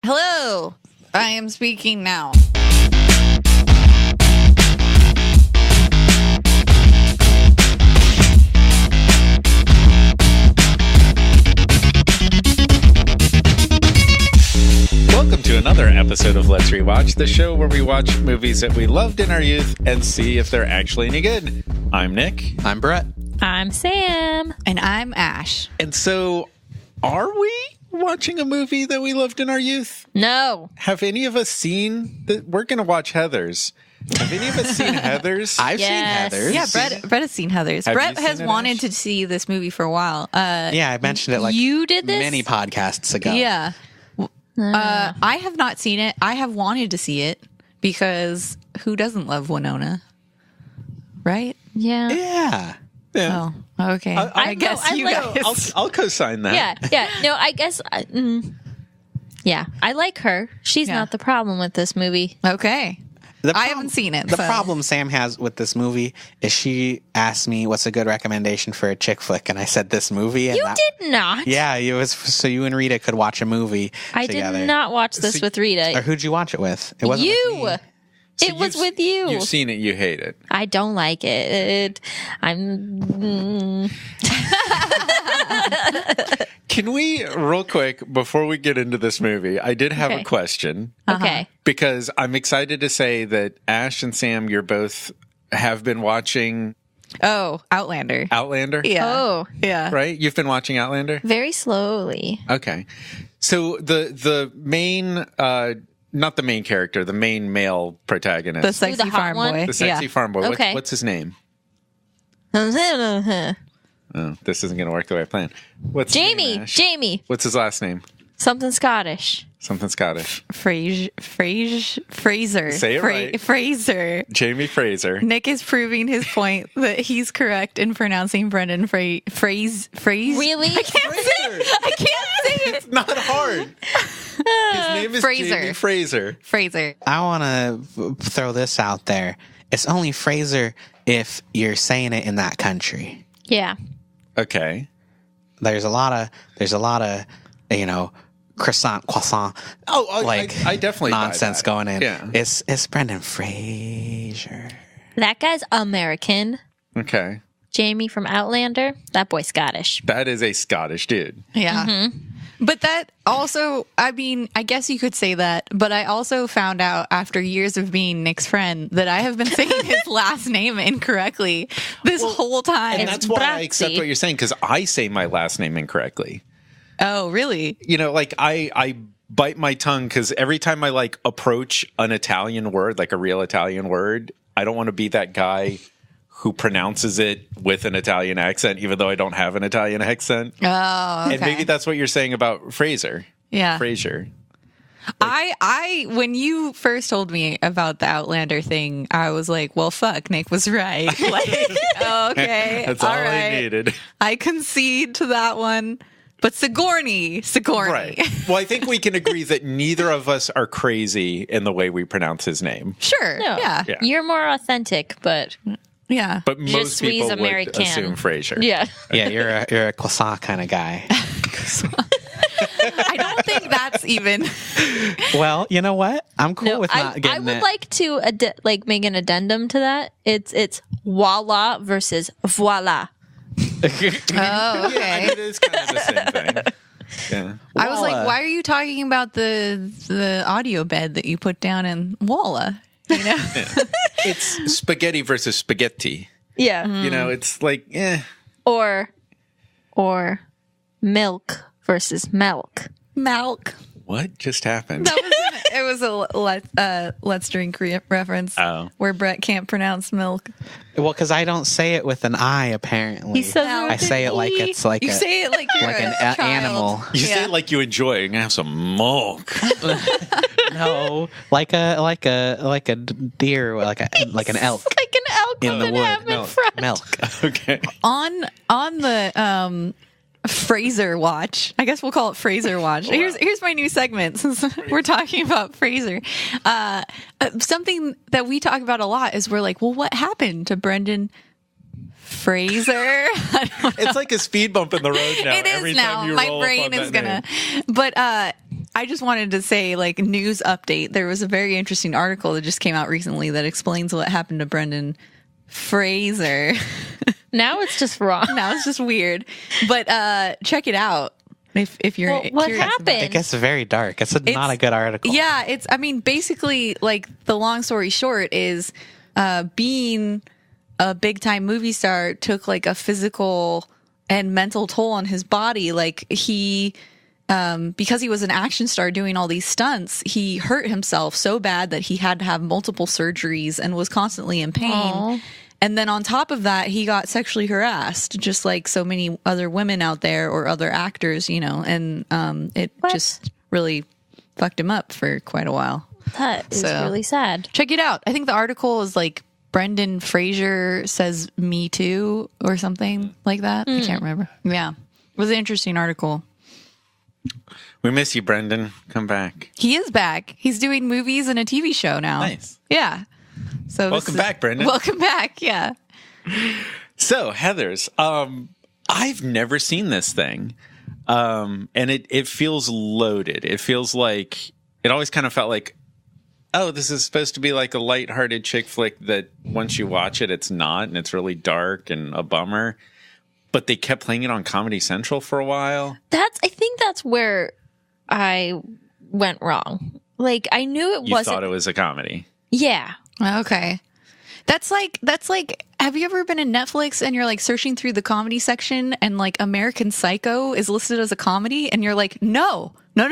Hello, I am speaking now. Welcome to another episode of Let's Rewatch, the show where we watch movies that we loved in our youth and see if they're actually any good. I'm Nick. I'm Bret. I'm Sam. And I'm Ash. And so, are we watching a movie that we loved in our youth? No. Have any of us seen that? We're going to watch Heathers. Have any of us seen Heathers? I've Yes. seen Heathers. Yeah, Bret has seen Heathers. Have Bret you seen has it, wanted Ash? to see this movie for a while. Yeah, I mentioned it like You did this? many podcasts ago. Yeah. I have not seen it. I have wanted to see it because who doesn't love Winona? Right? Yeah. Yeah. Yeah. Oh, okay. I guess I you like- guys. I'll co-sign that. Yeah. No, I guess. Yeah. I like her. She's Yeah. not the problem with this movie. Okay. I haven't seen it. The so- problem Sam has with this movie is she asked me what's a good recommendation for a chick flick, and I said this movie. And You did not. Yeah, it was so you and Rita could watch a movie I together. did not watch this with Or Rita. who'd you watch it with? It wasn't with You. me. So It was you've- with you. You've seen it. You hate it. I don't like it. Can we, real quick, before we get into this movie, I did have Okay. a question. Okay. Because I'm excited to say that Ash and Sam, you're both have been watching Oh, Outlander. Outlander. Yeah. Oh, Yeah. Right? You've been watching Outlander? very slowly. Okay. So the main not the main character, the main male protagonist. The sexy the hot farm one? boy. the sexy farm boy. Okay. What's his name? Jamie. Oh, this isn't going to work the way I planned. What's his name, Ash? Jamie. What's his last name? Something Scottish. Something Scottish. Fraser. Say it right. Fraser. Jamie Fraser. Nick is proving his point that he's correct in pronouncing Brendan Phrase. Really? I can't say it. It's not hard. His name is Fraser. Jamie Fraser. Fraser. I want to throw this out there. It's only Fraser if you're saying it in that country. Yeah. Okay. There's a lot of croissant. Oh, Like I definitely buy nonsense that. going in. Yeah. It's Brendan Fraser. That guy's American. Okay. Jamie from Outlander. That boy's Scottish. That is a Scottish dude. Yeah. But that also, I mean, I guess you could say that, but I also found out after years of being Nick's friend that I have been saying his last name incorrectly this whole time. And that's why I accept what you're saying, because I say my last name incorrectly. Oh, really? You know, like I bite my tongue because every time I like approach an Italian word, like a real Italian word, I don't want to be that guy who pronounces it with an Italian accent, even though I don't have an Italian accent. Oh, okay. And maybe that's what you're saying about Fraser. Yeah. Fraser. I when you first told me about the Outlander thing, I was like, well, fuck, Nick was right. Like, okay. That's all right. I needed. I concede to that one. But Sigourney. Right. Well, I think we can agree that neither of us are crazy in the way we pronounce his name. Sure. No. Yeah. Yeah. You're more authentic, but Yeah. But Je most suis people would American. assume Fraser. yeah. Yeah, you're a croissant kind of guy. I don't think that's even. Well, you know what? I'm cool No, with not I getting would it. like to make an addendum to that. It's voila versus voila. Oh, I okay. mean, it is kind of the same thing. Yeah. I was like, Walla. why are you talking about the audio bed that you put down in Walla? You know? It's spaghetti versus spaghetti. Yeah. You know, it's like, Or milk versus milk. Milk. what just happened? That was it was a Let's Drink reference Oh. where Bret can't pronounce milk. Well, because I don't say it with an I, apparently. He says it with I say an it like E. it's like You a, say it like you're like a an child. animal. You say Yeah. it like you enjoy it. You're going to have some milk. No, like a deer, like an elk Like an elk in the with an wood. M in front. Milk. Okay. on the Fraser watch. I guess we'll call it Fraser watch. Here's my new segment since we're talking about Fraser. Something that we talk about a lot is we're like, well, what happened to Brendan Fraser? It's like a speed bump in the road now. It is Every now. time you My roll brain upon is that gonna. name. But I just wanted to say, like, news update. There was a very interesting article that just came out recently that explains what happened to Brendan Fraser. Now it's just wrong. Now it's just weird. But check it out if you're what curious about happened? It gets very dark. It's not a good article. Yeah, I mean, basically, like, the long story short is being a big time movie star took like a physical and mental toll on his body. Like, he because he was an action star doing all these stunts, he hurt himself so bad that he had to have multiple surgeries and was constantly in pain. Aww. And then on top of that, he got sexually harassed, just like so many other women out there or other actors, you know, and it just really fucked him up for quite a while. That is really sad. Check it out. I think the article is like Brendan Fraser says "Me Too" or something like that. I can't remember. Yeah. It was an interesting article. We miss you, Brendan. Come back. He is back. He's doing movies and a TV show now. Nice. Yeah. So Welcome back, Brendan. Welcome back. Yeah. So, Heathers, I've never seen this thing. And it feels loaded. It feels like, it always kind of felt like, oh, this is supposed to be like a lighthearted chick flick that once you watch it, it's not, and it's really dark and a bummer. But they kept playing it on Comedy Central for a while. I think that's where I went wrong. Like, I knew it You wasn't. thought it was a comedy. Yeah. Okay. That's like, have you ever been in Netflix and you're like searching through the comedy section and like American Psycho is listed as a comedy and you're like, no. No,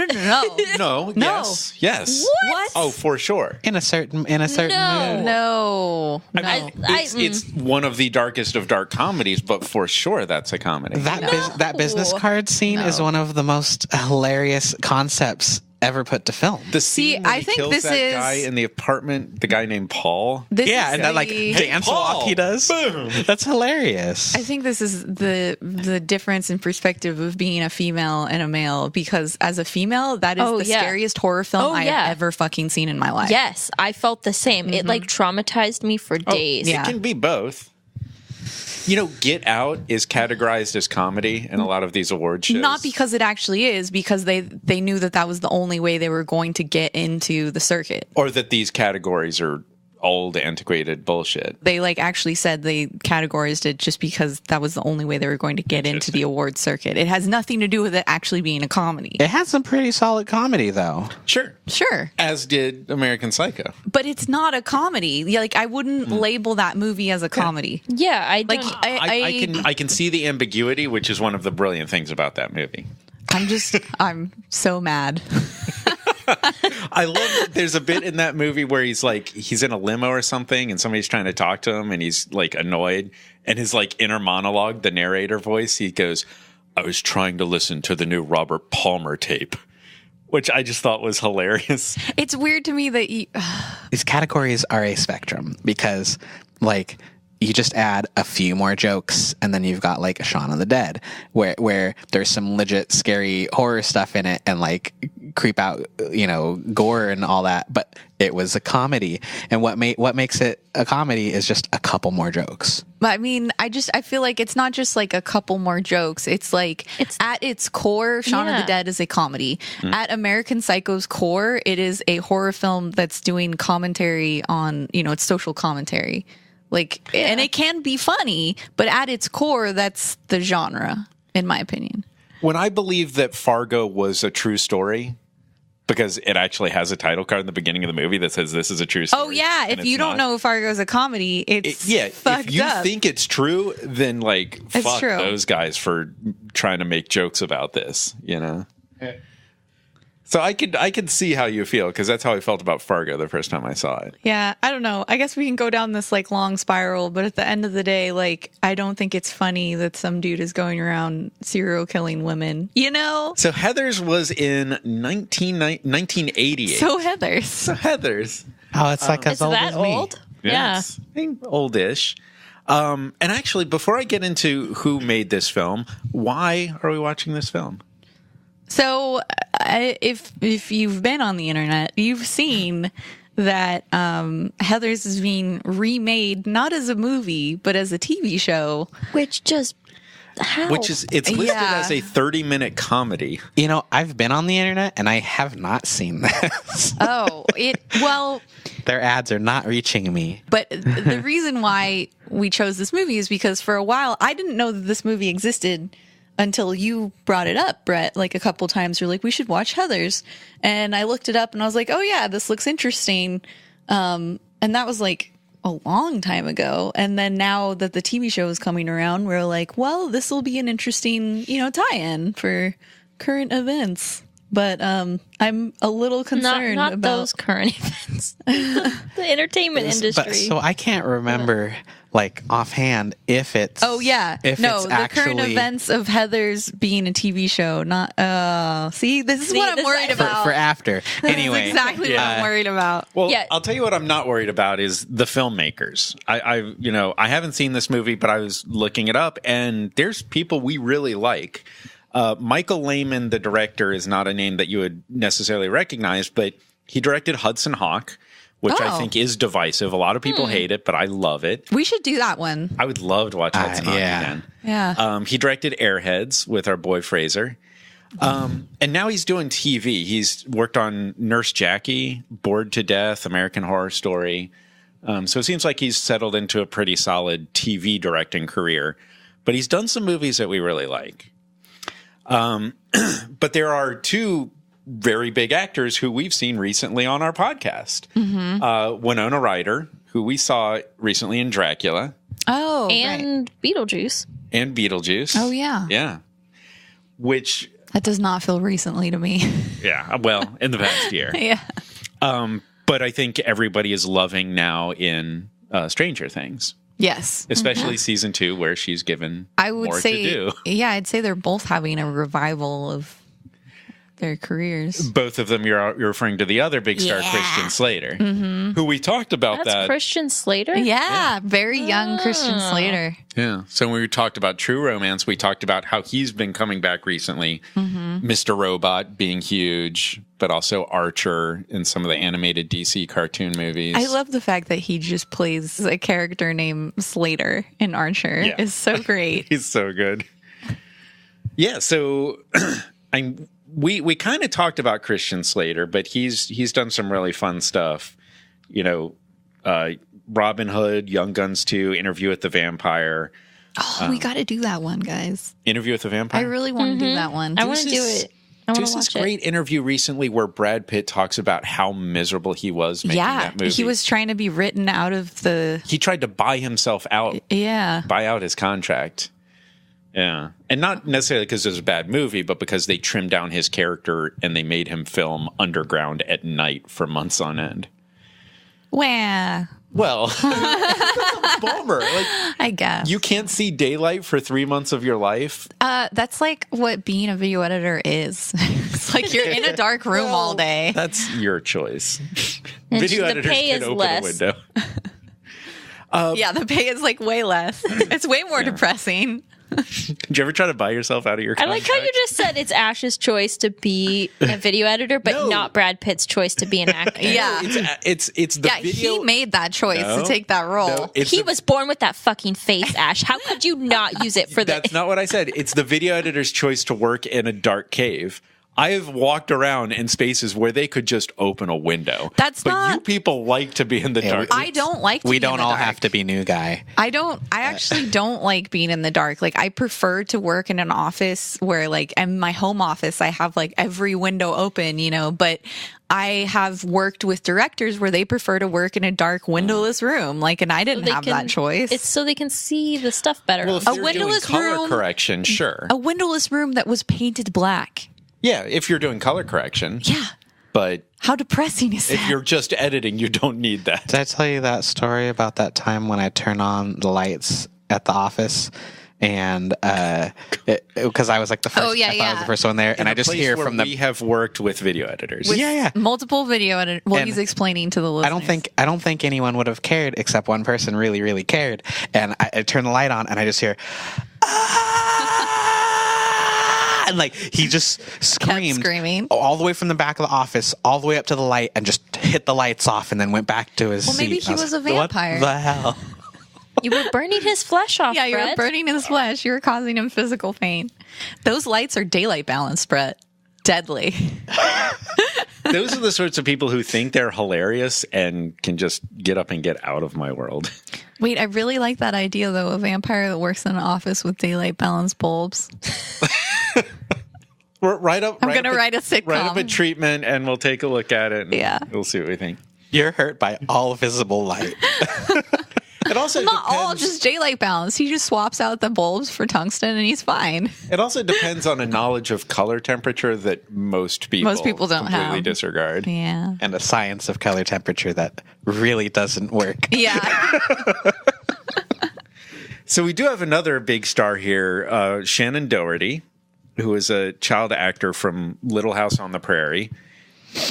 yes. What? Oh, for sure. In a certain mood. No. It's one of the darkest of dark comedies, but for sure that's a comedy. That business card scene is one of the most hilarious concepts ever put to film. The scene that I he think kills this that is guy in the apartment, the guy named Paul. And that like dance walk he does. Boom. That's hilarious. I think this is the difference in perspective of being a female and a male, because as a female, that is the scariest horror film I have ever fucking seen in my life. Yes, I felt the same. It like traumatized me for days. It can be both. You know, Get Out is categorized as comedy in a lot of these award shows. Not because it actually is, because they knew that was the only way they were going to get into the circuit. Or that these categories are old, antiquated bullshit. They like actually said they categorized it just because that was the only way they were going to get into the award circuit. It has nothing to do with it actually being a comedy. It had some pretty solid comedy, though. Sure. As did American Psycho. But it's not a comedy. Yeah, like, I wouldn't label that movie as a comedy. Yeah, I don't. Like, I can see the ambiguity, which is one of the brilliant things about that movie. I'm so mad. I love that there's a bit in that movie where he's in a limo or something and somebody's trying to talk to him and he's like annoyed, and his like inner monologue, the narrator voice, he goes, "I was trying to listen to the new Robert Palmer tape," which I just thought was hilarious. It's weird to me that These categories are a spectrum because, like, you just add a few more jokes and then you've got like Shaun of the Dead where there's some legit scary horror stuff in it and like creep out, you know, gore and all that, but it was a comedy. And what makes it a comedy is just a couple more jokes. I mean, I feel like it's not just like a couple more jokes. It's like, at its core, Shaun of the Dead is a comedy. At American Psycho's core, it is a horror film that's doing commentary on, you know, it's social commentary. Like, and it can be funny, but at its core, that's the genre, in my opinion. When I believe that Fargo was a true story, because it actually has a title card in the beginning of the movie that says this is a true story. Oh, yeah. If you don't know Fargo's a comedy, it's fucked if you up. think it's true, then like, It's fuck true. those guys for trying to make jokes about this, you know? So I could see how you feel, because that's how I felt about Fargo the first time I saw it. Yeah, I don't know. I guess we can go down this like long spiral, but at the end of the day, like, I don't think it's funny that some dude is going around serial killing women, you know? So Heathers was in 1988. So Heathers. So Heathers. Oh, it's like as Is old that as me. old? Yes. I mean, oldish. And actually, before I get into who made this film, why are we watching this film? So if you've been on the internet, you've seen that Heathers is being remade, not as a movie, but as a TV show. Which just How? Which is, it's listed Yeah. as a 30-minute comedy. You know, I've been on the internet and I have not seen this. Oh, Their ads are not reaching me. but the reason why we chose this movie is because for a while I didn't know that this movie existed until you brought it up, Bret, like a couple times. You're like, we should watch Heathers. And I looked it up and I was like, oh yeah, this looks interesting. And that was like a long time ago. And then now that the TV show is coming around, we're like, well, this will be an interesting, tie-in for current events. But I'm a little concerned not about those current events. The entertainment industry. But so I can't remember, like, offhand if it's. Oh yeah, if no, it's the actually, current events of Heathers being a TV show. Not. See, this is what I'm worried about. for after. Anyway, That's exactly what I'm worried about. Well, Yeah. I'll tell you what I'm not worried about is the filmmakers. I haven't seen this movie, but I was looking it up, and there's people we really like. Michael Lehman, the director, is not a name that you would necessarily recognize, but he directed Hudson Hawk, which I Oh. think is divisive. A lot of people hate it, but I love it. We should do that one. I would love to watch Hudson Hawk yeah. again. Yeah. He directed Airheads with our boy Fraser. And now he's doing TV. He's worked on Nurse Jackie, Bored to Death, American Horror Story. So it seems like he's settled into a pretty solid TV directing career. But he's done some movies that we really like. But there are two very big actors who we've seen recently on our podcast. Winona Ryder, who we saw recently in Dracula, Oh, right. and Beetlejuice. and Beetlejuice. Oh, yeah. Yeah. Which, That does not feel recently to me. yeah, well, in the past year. Yeah. But I think everybody is loving now in Stranger Things, Yes. especially season 2, where she's given I would more say, to do. yeah, I'd say they're both having a revival of their careers. Both of them, you're referring to the other big star, Yeah. Christian Slater, who we talked about That's that. Christian Slater? Yeah, very young Christian Slater. Yeah. So when we talked about True Romance, we talked about how he's been coming back recently. Mr. Robot being huge, but also Archer in some of the animated DC cartoon movies. I love the fact that he just plays a character named Slater in Archer. Yeah. It's so great. He's so good. Yeah. So we kind of talked about Christian Slater, but he's done some really fun stuff. Robin Hood, Young Guns 2, Interview with the Vampire. Oh, we got to do that one, guys. Interview with the Vampire. I really want to do that one. I want to do it. I want There's to this watch great it. interview recently where Brad Pitt talks about how miserable he was making Yeah, that movie. he was trying to be written out of the. He tried to buy himself out, Yeah. buy out his contract. Yeah. And not necessarily because it was a bad movie, but because they trimmed down his character and they made him film underground at night for months on end. Wah. Well, that's a bummer. Like, I guess. you can't see daylight for 3 months of your life. That's like what being a video editor is. It's like you're in a dark room all day. That's your choice. And Video the editors pay can is open less. a window. Yeah, the pay is like way less. It's way more depressing. Did you ever try to buy yourself out of your I contract? like how you just said it's Ash's choice to be a video editor, but No. not Brad Pitt's choice to be an actor. Yeah. It's the Yeah, video. he made that choice No. to take that role. No, it's He the- was born with that fucking face, Ash. How could you not use it for the... That's not what I said. It's the video editor's choice to work in a dark cave. I have walked around in spaces where they could just open a window. That's but not- you people like to be in the dark. I don't like to We be in don't the all dark. have to be new guy. I actually don't like being in the dark. Like I prefer to work in an office where like in my home office I have like every window open, but I have worked with directors where they prefer to work in a dark windowless room. Like and I didn't they have can- that choice. It's so they can see the stuff better. Well, if a they're doing windowless color room- correction, sure. a windowless room that was painted black. Yeah, if you're doing color correction. Yeah. But How depressing is if that? you're just editing, you don't need that. Did I tell you that story about that time when I turn on the lights at the office? And because I was like the first, Oh, yeah, I thought I was yeah. the first one there, and In I a just place hear where from the. we have worked with video editors. Yeah. Multiple video edit. Well, And he's explaining to the listeners. I don't think anyone would have cared except one person really, really cared. And I turn the light on and I just hear, ah! And like he just screamed screaming. all the way from the back of the office, all the way up to the light, and just hit the lights off, and then went back to his Well, seat. maybe he I was a like, vampire. What the hell? You were burning his flesh off, Yeah, you were Bret. burning his flesh. You were causing him physical pain. Those lights are daylight balanced, Bret. Deadly. Those are the sorts of people who think they're hilarious and can just get up and get out of my world. Wait, I really like that idea, though. A vampire that works in an office with daylight balanced bulbs. I'm going to write a sitcom. Write up a treatment and we'll take a look at it. And Yeah. We'll see what we think. You're hurt by all visible light. It also Not all, depends- just daylight balance. He just swaps out the bulbs for tungsten and he's fine. It also depends on a knowledge of color temperature that most people don't completely have. disregard. Yeah. And a science of color temperature that really doesn't work. Yeah. So we do have another big star here, Shannon Doherty, who is a child actor from Little House on the Prairie.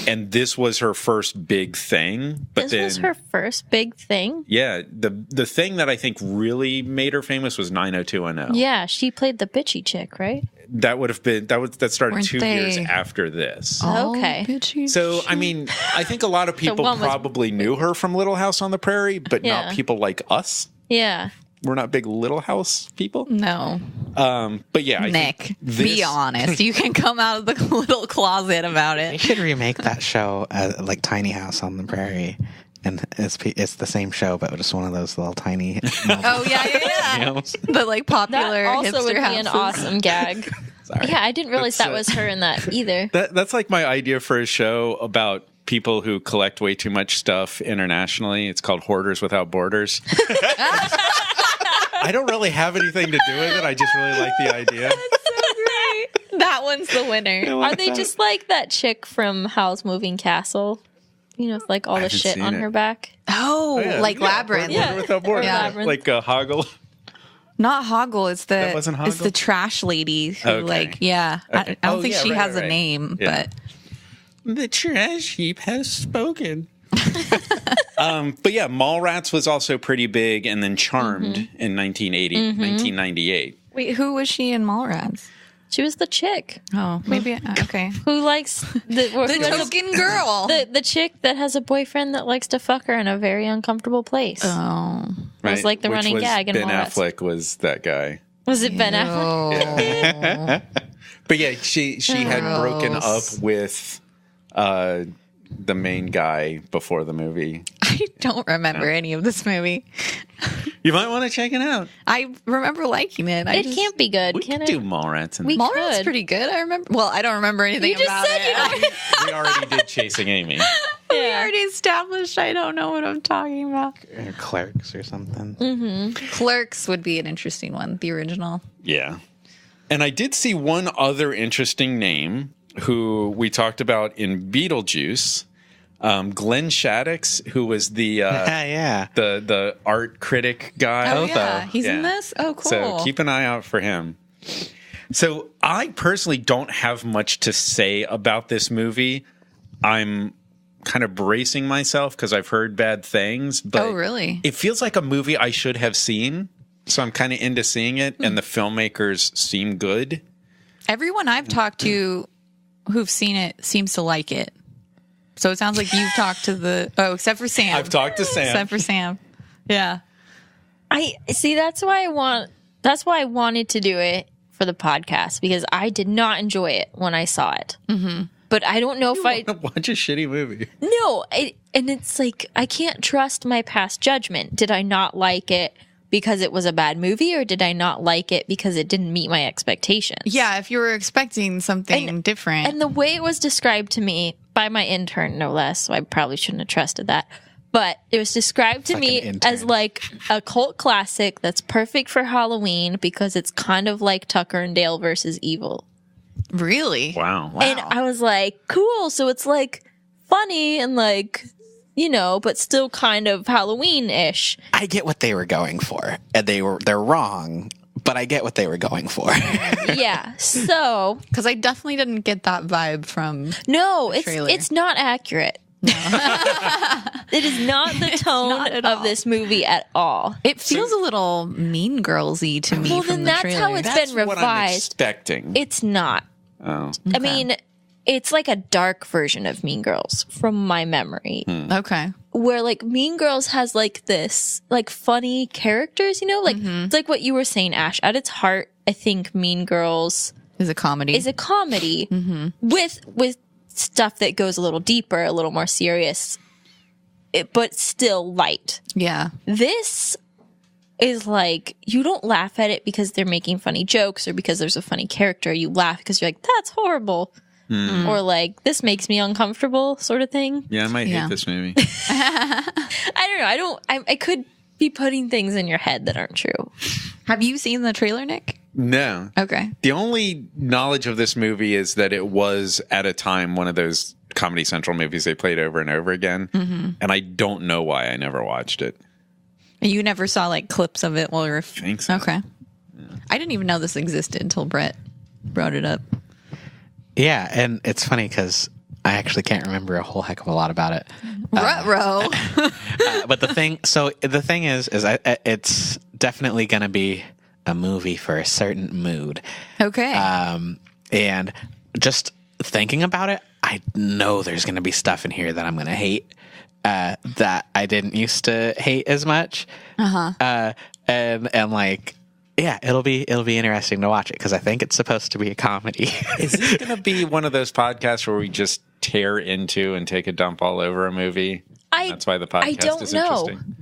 And this was her first big thing. But This was her first big thing. Yeah, the thing that I think really made her famous was 90210. Yeah, she played the bitchy chick, right? That would have been that started Weren't 2 they- years after this. Okay. Bitchy So, I mean, I think a lot of people one was- probably knew her from Little House on the Prairie, but Yeah. not people like us. Yeah. We're not big Little House people. No. But yeah, I Nick, think be this- honest. You can come out of the little closet about We it. should remake that show like Tiny House on the Prairie. And it's the same show, but just one of those little tiny. Oh, yeah. The like popular That also hipster would be houses. an awesome gag. Sorry. Yeah, I didn't realize that was her in that either. That's like my idea for a show about people who collect way too much stuff internationally. It's called Hoarders Without Borders. I don't really have anything to do with it. I just really like the idea. That one's the winner. Are they just like that chick from Howl's Moving Castle? You know, with like all the haven't shit seen on it. her back. Oh, Yeah, like yeah, Labyrinth. Hoarder Without Borders. Yeah. Labyrinth. Like Hoggle. Not Hoggle. It's That wasn't it's the Hoggle? trash lady who Okay. like yeah. Okay. I don't Oh, think yeah, she right, has right, a right. name, Yeah. but The trash heap has spoken. But yeah, Mallrats was also pretty big, and then Charmed in 1998. wait, who was she in Mallrats? She was the chick Oh, maybe okay. who likes the Token girl. the chick that has a boyfriend that likes to fuck her in a very uncomfortable place. Oh. It was like the Which running was gag in Ben Mallrats. Affleck was that guy. Was it Ben Affleck? But yeah, she had broken up Gross. with the main guy before the movie. I don't remember any of this movie. You might want to check it out. I remember liking it. It can't be good, We can could it? do Mallrats. And We Mallrats could. pretty good. I remember. Well, I don't remember anything You just about said it. you don't. we already did Chasing Amy. We Yeah. already established I don't know what I'm talking about. Or Clerks or something. Clerks would be an interesting one, the original. Yeah. And I did see one other interesting name who we talked about in Beetlejuice. Glenn Shaddix, who was the Yeah. the art critic guy. Oh, yeah. He's in Yeah. this? Oh, cool. So keep an eye out for him. So I personally don't have much to say about this movie. I'm kind of bracing myself because I've heard bad things. But Oh, really? It feels like a movie I should have seen. So I'm kind of into seeing it, and the filmmakers seem good. Everyone I've talked to who've seen it seems to like it. So it sounds like you've talked to except for Sam. I've talked to Sam. Except for Sam. Yeah. I see. That's why I wanted to do it for the podcast, because I did not enjoy it when I saw it. Mm-hmm. But I don't know if I Watch a shitty movie. no. And it's like I can't trust my past judgment. Did I not like it because it was a bad movie, or did I not like it because it didn't meet my expectations? Yeah, if you were expecting something different. And the way it was described to me by my intern, no less, so I probably shouldn't have trusted that. But it was described to Like me an intern. as like a cult classic that's perfect for Halloween because it's kind of like Tucker and Dale versus Evil. Really? Wow. And I was like, cool. So it's like funny and like, you know, but still kind of Halloween-ish. I get what they were going for. And they're wrong, but I get what they were going for. Yeah. So Because I definitely didn't get that vibe from. no, trailer. it's not accurate. It is not the tone not at of all. this movie at all. It feels a little Mean Girls-y to me. Well, from then the that's trailer. how it's That's been what I'm revised. expecting. It's not. Oh. I mean, it's like a dark version of Mean Girls from my memory. Okay. Where like Mean Girls has like this like funny characters, you know, like it's like what you were saying, Ash. At its heart, I think Mean Girls Is a comedy. with stuff that goes a little deeper, a little more serious, but still light. Yeah. This is like, you don't laugh at it because they're making funny jokes or because there's a funny character. You laugh because you're like, that's horrible. Or like, this makes me uncomfortable sort of thing. Yeah, I might Yeah. hate this movie. I don't know. I could be putting things in your head that aren't true. Have you seen the trailer, Nick? No. Okay. The only knowledge of this movie is that it was at a time one of those Comedy Central movies they played over and over again. And I don't know why I never watched it. You never saw like clips of it while you were. I think so. Okay. I didn't even know this existed until Bret brought it up. Yeah, and it's funny because I actually can't remember a whole heck of a lot about it. Ruh-roh. But the thing is it's definitely going to be a movie for a certain mood. Okay. And just thinking about it, I know there's going to be stuff in here that I'm going to hate that I didn't used to hate as much. And like, yeah, it'll be interesting to watch it because I think it's supposed to be a comedy. Is this going to be one of those podcasts where we just tear into and take a dump all over a movie? That's why the podcast don't is know. interesting.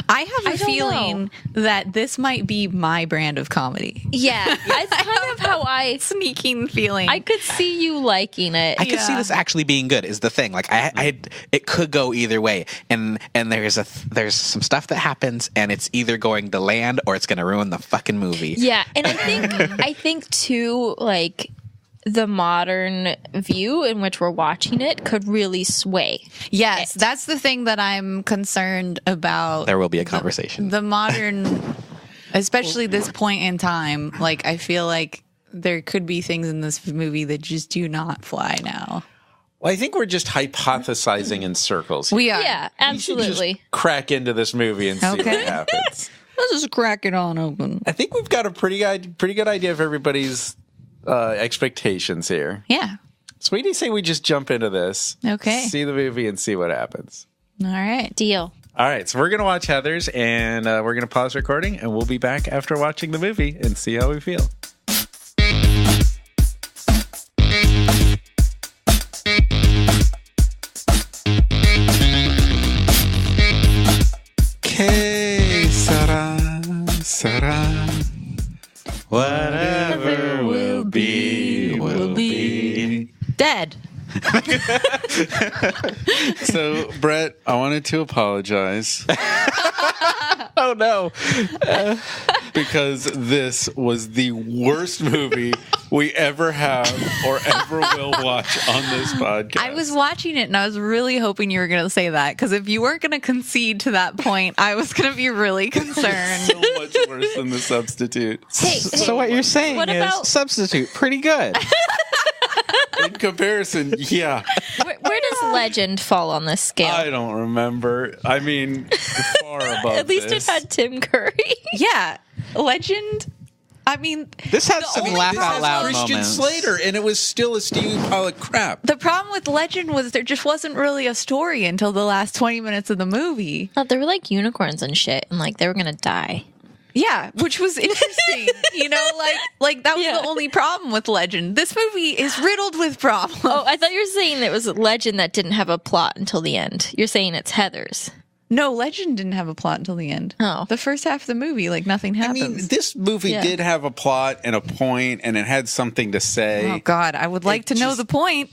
I have a don't feeling that this might be my brand of comedy. Yeah, that's kind of how Sneaking feeling. I could see you liking it. I could see this actually being good. Is the thing like it could go either way, and there's some stuff that happens, and it's either going to land or it's going to ruin the fucking movie. Yeah, and I think too, like the modern view in which we're watching it could really sway. Yes, that's the thing that I'm concerned about. There will be a conversation. The modern, especially this point in time, like I feel like there could be things in this movie that just do not fly now. Well, I think we're just hypothesizing in circles. We are. Yeah, We should absolutely. just crack into this movie and see what Okay. happens. Let's just crack it on open. I think we've got a pretty good idea of everybody's expectations here. Yeah. So what do you say we just jump into this? Okay. See the movie and see what happens. All right. Deal. All right, so we're going to watch Heathers, and we're going to pause recording, and we'll be back after watching the movie and see how we feel. Que sera. Whatever will be, will be. Dead. So, Bret, I wanted to apologize. Oh no! Because this was the worst movie we ever have or ever will watch on this podcast. I was watching it and I was really hoping you were going to say that because if you weren't going to concede to that point, I was going to be really concerned. so much worse than The Substitute. So what you're saying What is about- Substitute pretty good. In comparison, yeah. Where does Legend fall on this scale? I don't remember. I mean, far above At least this. it had Tim Curry. Yeah. Legend. I mean, This has the some only laugh out problem- loud Christian moments. Slater, and it was still a steaming pile of crap. The problem with Legend was there just wasn't really a story until the last 20 minutes of the movie. Oh, there were like unicorns and shit, and like they were gonna die. Yeah, which was interesting. You know, like that was Yeah. the only problem with Legend. This movie is riddled with problems. Oh, I thought you were saying it was Legend that didn't have a plot until the end. You're saying it's Heathers. No, Legend didn't have a plot until the end. Oh. The first half of the movie, like nothing I happens. mean, this movie Yeah. did have a plot and a point, and it had something to say. Oh God, I would like to know the point.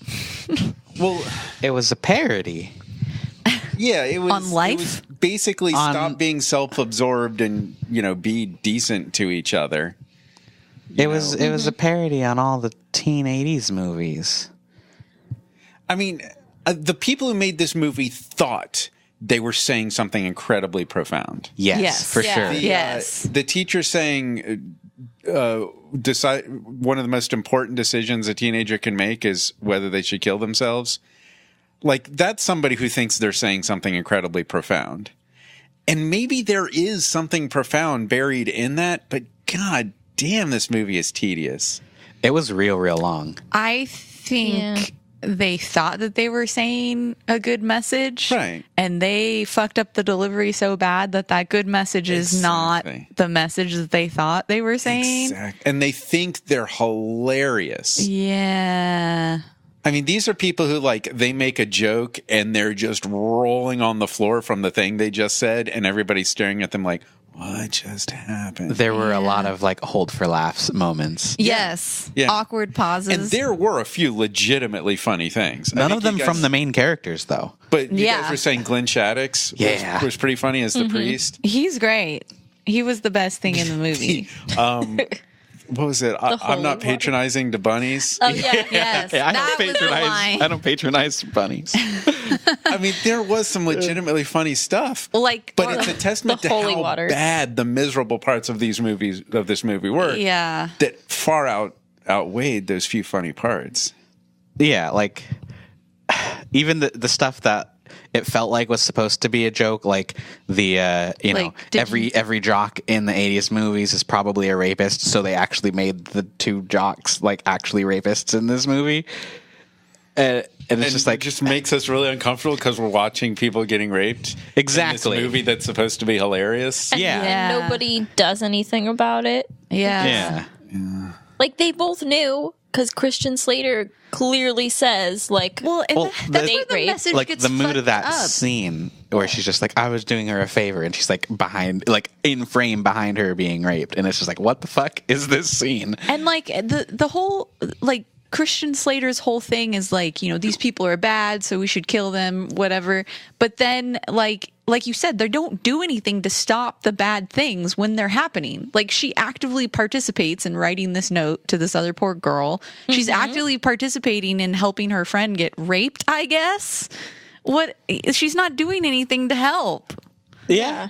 Well, It was a parody. yeah, it was On life? It was basically On- stop being self-absorbed and be decent to each other. It was a parody on all the teen 80s movies. I mean, the people who made this movie thought they were saying something incredibly profound. Yes, Yes. for Yeah. sure. Yes. The teacher saying decide one of the most important decisions a teenager can make is whether they should kill themselves. Like, that's somebody who thinks they're saying something incredibly profound. And maybe there is something profound buried in that, but god damn, this movie is tedious. It was real long. I think Yeah. they thought that they were saying a good message. Right. And they fucked up the delivery so bad that good message is not the message that they thought they were saying. Exactly. And they think they're hilarious. Yeah. I mean, these are people who, like, they make a joke and they're just rolling on the floor from the thing they just said, and everybody's staring at them like, what just happened? There were a lot of like hold for laughs moments. Yes. Yeah. Awkward pauses. And there were a few legitimately funny things. None of them from the main characters, though. But you guys were saying Glenn Shaddix was pretty funny as the priest. He's great. He was the best thing in the movie. What was it? I'm not patronizing the bunnies. Oh yeah, Yes. I that don't was the line. I don't patronize bunnies. I mean, there was some legitimately funny stuff. Like, but it's a testament the to holy how waters. bad the miserable parts of this movie were. Yeah. That far outweighed those few funny parts. Yeah, like even the stuff that it felt like was supposed to be a joke, like the every jock in the 80s movies is probably a rapist, so they actually made the two jocks like actually rapists in this movie. And it's just like, it just makes us really uncomfortable because we're watching people getting raped. Exactly. In this movie that's supposed to be hilarious. Yeah. And nobody does anything about it. Yeah. Like, they both knew, because Christian Slater clearly says, like, That's where the rape. message like gets the mood of that fucked up. scene where she's just like, I was doing her a favor, and she's like behind, like in frame behind her being raped, and it's just like, what the fuck is this scene? And like the whole like Christian Slater's whole thing is like, you know, these people are bad, so we should kill them, whatever. But then like you said, they don't do anything to stop the bad things when they're happening. Like, she actively participates in writing this note to this other poor girl. She's actively participating in helping her friend get raped, I guess. She's not doing anything to help. Yeah.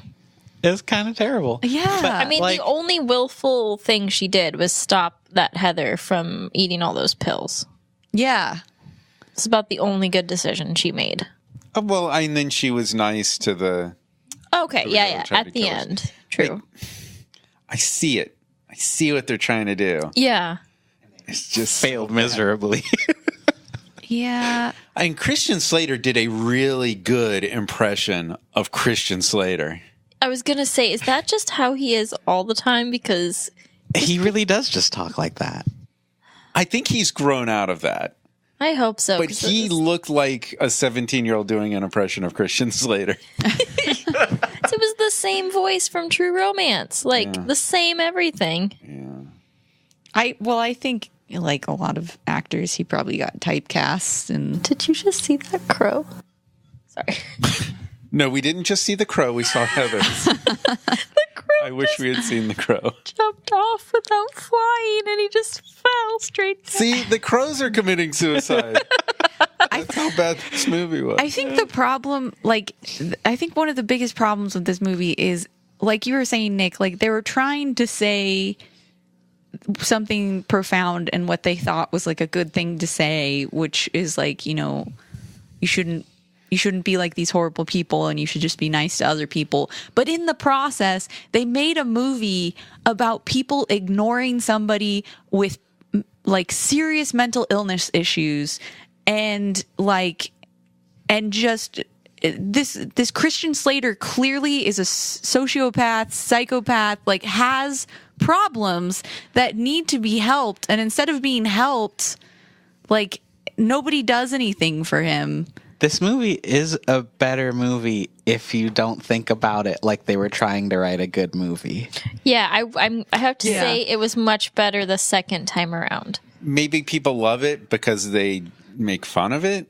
It was kind of terrible. Yeah. But, I mean, like, the only willful thing she did was stop that Heather from eating all those pills. Yeah. It's about the only good decision she made. Well, and then she was nice to the... Okay, yeah. tried to At the kill us. end. True. I see it. I see what they're trying to do. Yeah. It's just... failed miserably. Yeah. And Christian Slater did a really good impression of Christian Slater. I was going to say, is that just how he is all the time? Because... He really does just talk like that. I think he's grown out of that. I hope so. But he looked like a 17-year-old doing an impression of Christian Slater. It was the same voice from True Romance. Like, the same everything. I think like a lot of actors, he probably got typecast and... Did you just see that crow? Sorry. No, we didn't just see the crow. We saw Heather's. The crow I wish we had seen the crow. jumped off without flying, and he just fell straight down. See, the crows are committing suicide. That's how bad this movie was. I think the problem, I think one of the biggest problems with this movie is, like you were saying, Nick, like they were trying to say something profound and what they thought was like a good thing to say, which is like, you know, you shouldn't be like these horrible people and you should just be nice to other people. But in the process, they made a movie about people ignoring somebody with like serious mental illness issues and just this Christian Slater clearly is a sociopath, psychopath, like has problems that need to be helped. And instead of being helped, like nobody does anything for him. This movie is a better movie if you don't think about it like they were trying to write a good movie. Yeah, I have to say it was much better the second time around. Maybe people love it because they make fun of it.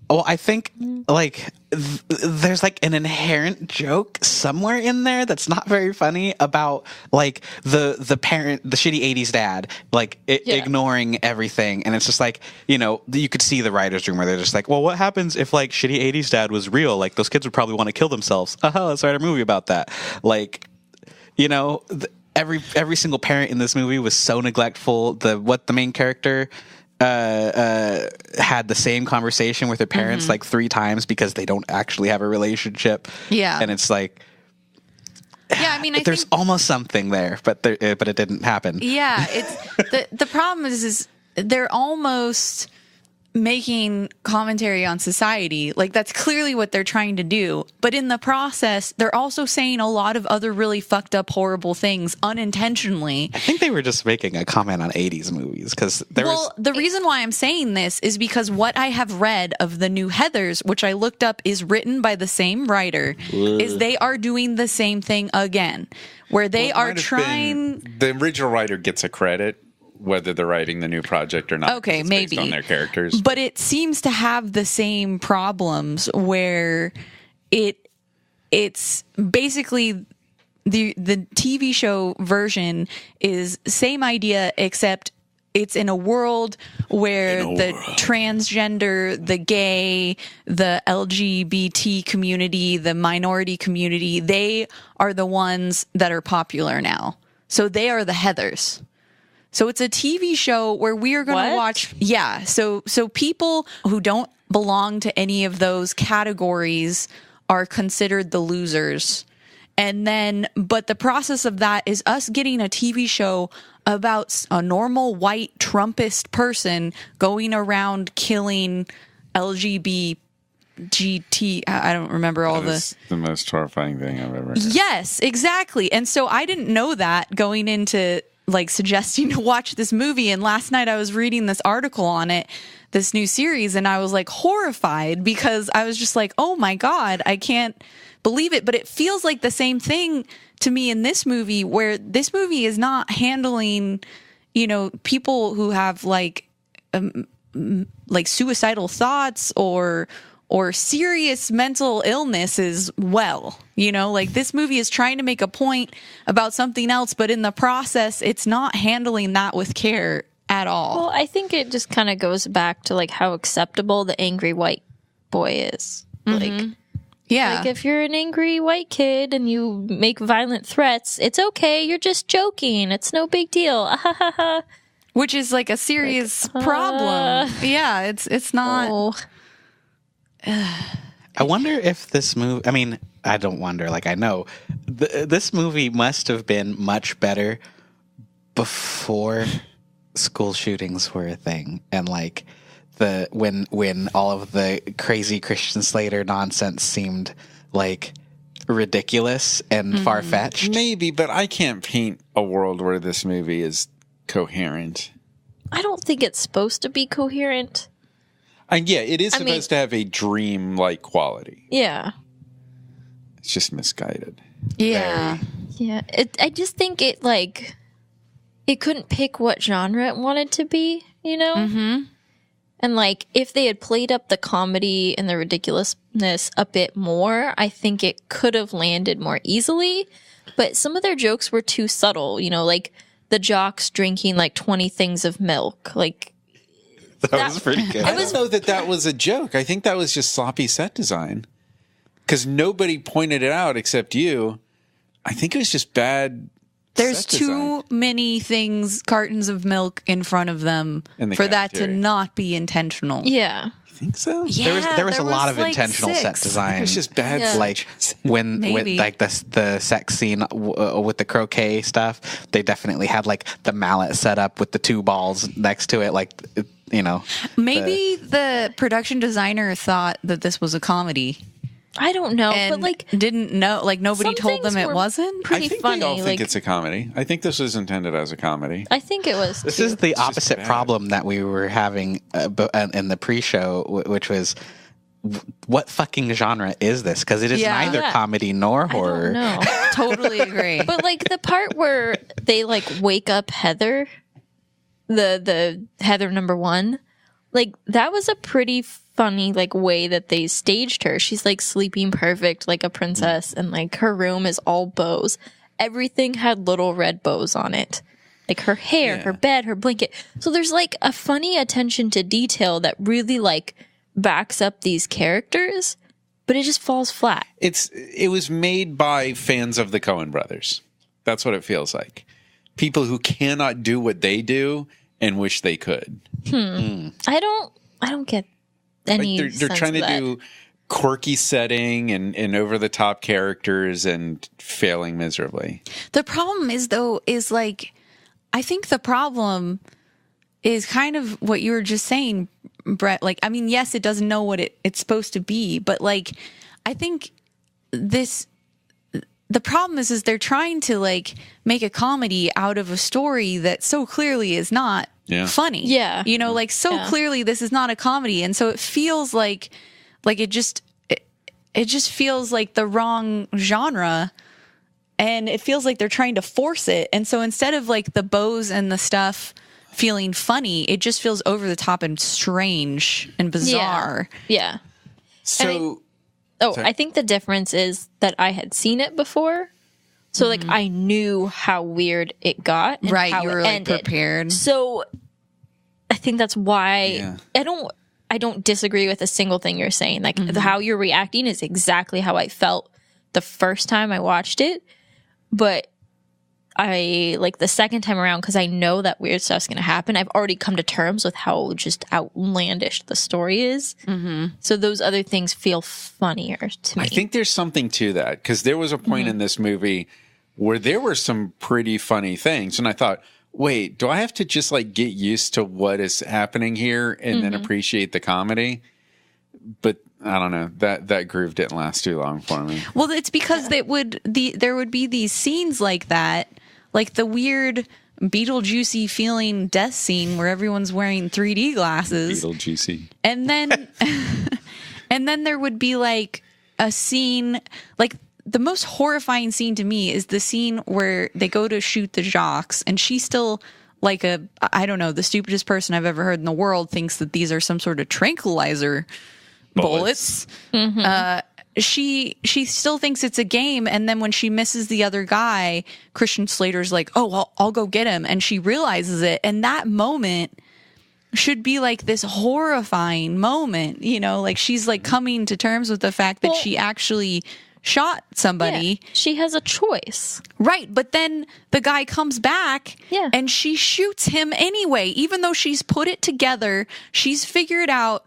Well, I think like there's like an inherent joke somewhere in there that's not very funny about like the parent, the shitty 80s dad, like ignoring everything. And it's just like, you know, you could see the writer's room where they're just like, well, what happens if like shitty 80s dad was real? Like those kids would probably want to kill themselves. Let's write a movie about that. Like, you know, every single parent in this movie was so neglectful. The main character had the same conversation with their parents like 3 times because they don't actually have a relationship. Yeah. And it's like, yeah, I mean, there's almost something there, but it didn't happen. Yeah, it's the problem is they're almost making commentary on society. Like, that's clearly what they're trying to do. But in the process, they're also saying a lot of other really fucked up, horrible things unintentionally. I think they were just making a comment on 80s movies because the reason why I'm saying this is because what I have read of the new Heathers, which I looked up is written by the same writer, is they are doing the same thing again, where they are trying. The original writer gets a credit, whether they're writing the new project or not. Okay, it's maybe based on their characters, but it seems to have the same problems where it's basically the TV show version is same idea, except it's in a world where the transgender, the gay, the LGBT community, the minority community, they are the ones that are popular now. So they are the Heathers. So it's a TV show where we are going to watch. Yeah. So people who don't belong to any of those categories are considered the losers. And then, but the process of that is us getting a TV show about a normal white Trumpist person going around killing LGBT. I don't remember all the most horrifying thing I've ever heard. Yes, exactly. And so I didn't know that going into like suggesting to watch this movie. And last night I was reading this article on it, this new series, and I was like horrified because I was just like, oh my God, I can't believe it. But it feels like the same thing to me in this movie, where this movie is not handling, people who have like suicidal thoughts or serious mental illness as well. Like this movie is trying to make a point about something else, but in the process, it's not handling that with care at all. Well, I think it just kind of goes back to like how acceptable the angry white boy is. Mm-hmm. Like if you're an angry white kid and you make violent threats, it's okay. You're just joking. It's no big deal. Which is like a serious problem. Yeah, it's not. Oh. I wonder if this movie, I mean, I don't wonder, like I know, this movie must have been much better before school shootings were a thing. And like when all of the crazy Christian Slater nonsense seemed like ridiculous and far-fetched. Maybe, but I can't paint a world where this movie is coherent. I don't think it's supposed to be coherent. Yeah, it is supposed to have a dream-like quality. Yeah. It's just misguided. Yeah. Yeah. I just think it couldn't pick what genre it wanted to be, Mm-hmm. And like, if they had played up the comedy and the ridiculousness a bit more, I think it could have landed more easily. But some of their jokes were too subtle, like the jocks drinking like 20 things of milk. Like, that was pretty good. I don't know that was a joke. I think that was just sloppy set design. Because nobody pointed it out except you. I think it was just bad. There's too many cartons of milk in front of them for that to not be intentional. Yeah. You think so? Yeah, there was a lot of like intentional 6. set design. It's just bad. Yeah. Like when like the sex scene with the croquet stuff, they definitely had like the mallet set up with the 2 balls next to it, like Maybe the production designer thought that this was a comedy. I don't know, and but didn't know, like nobody told them it wasn't. Pretty I think funny. they all think it's a comedy. I think this was intended as a comedy. I think it was. This is the opposite problem that we were having in the pre-show, which was, what fucking genre is this? Because it is neither comedy nor horror. No, Totally agree. But like the part where they like wake up Heather, the Heather number 1, like that was a pretty funny like way that they staged her. She's like sleeping perfect like a princess, and like her room is all bows. Everything had little red bows on it. Like her hair, her bed, her blanket. So there's like a funny attention to detail that really like backs up these characters, but it just falls flat. It was made by fans of the Coen brothers. That's what it feels like. People who cannot do what they do and wish they could. I don't get any they're sense trying of to that. do quirky setting and over the top characters and failing miserably. The problem is like, I think the problem is kind of what you were just saying, Bret, like, I mean, yes, it doesn't know what it's supposed to be, but like, I think the problem is they're trying to like make a comedy out of a story that so clearly is not funny. Yeah. You know, like clearly this is not a comedy. And so it feels like it just feels like the wrong genre, and it feels like they're trying to force it. And so instead of like the bows and the stuff feeling funny, it just feels over the top and strange and bizarre. Yeah. So, I think the difference is that I had seen it before. So like I knew how weird it got. And right. How You were it like ended. prepared. So I think that's why I don't disagree with a single thing you're saying. Like how you're reacting is exactly how I felt the first time I watched it. But I like the second time around, because I know that weird stuff's going to happen. I've already come to terms with how just outlandish the story is. So those other things feel funnier to me. I think there's something to that, because there was a point in this movie where there were some pretty funny things. And I thought, wait, do I have to just like get used to what is happening here and then appreciate the comedy? But I don't know, that groove didn't last too long for me. Well, it's because there would be these scenes like that, like the weird Beetlejuicy feeling death scene where everyone's wearing 3D glasses. Beetlejuicy. And then and then there would be like a scene, like the most horrifying scene to me is the scene where they go to shoot the jocks, and she's still like I don't know, the stupidest person I've ever heard in the world thinks that these are some sort of tranquilizer bullets. She still thinks it's a game, and then when she misses the other guy, Christian Slater's like, "Oh, I'll go get him," and she realizes it, and that moment should be like this horrifying moment, you know, like she's like coming to terms with the fact that she actually shot somebody. Yeah, she has a choice. Right, but then the guy comes back and she shoots him anyway, even though she's put it together, she's figured out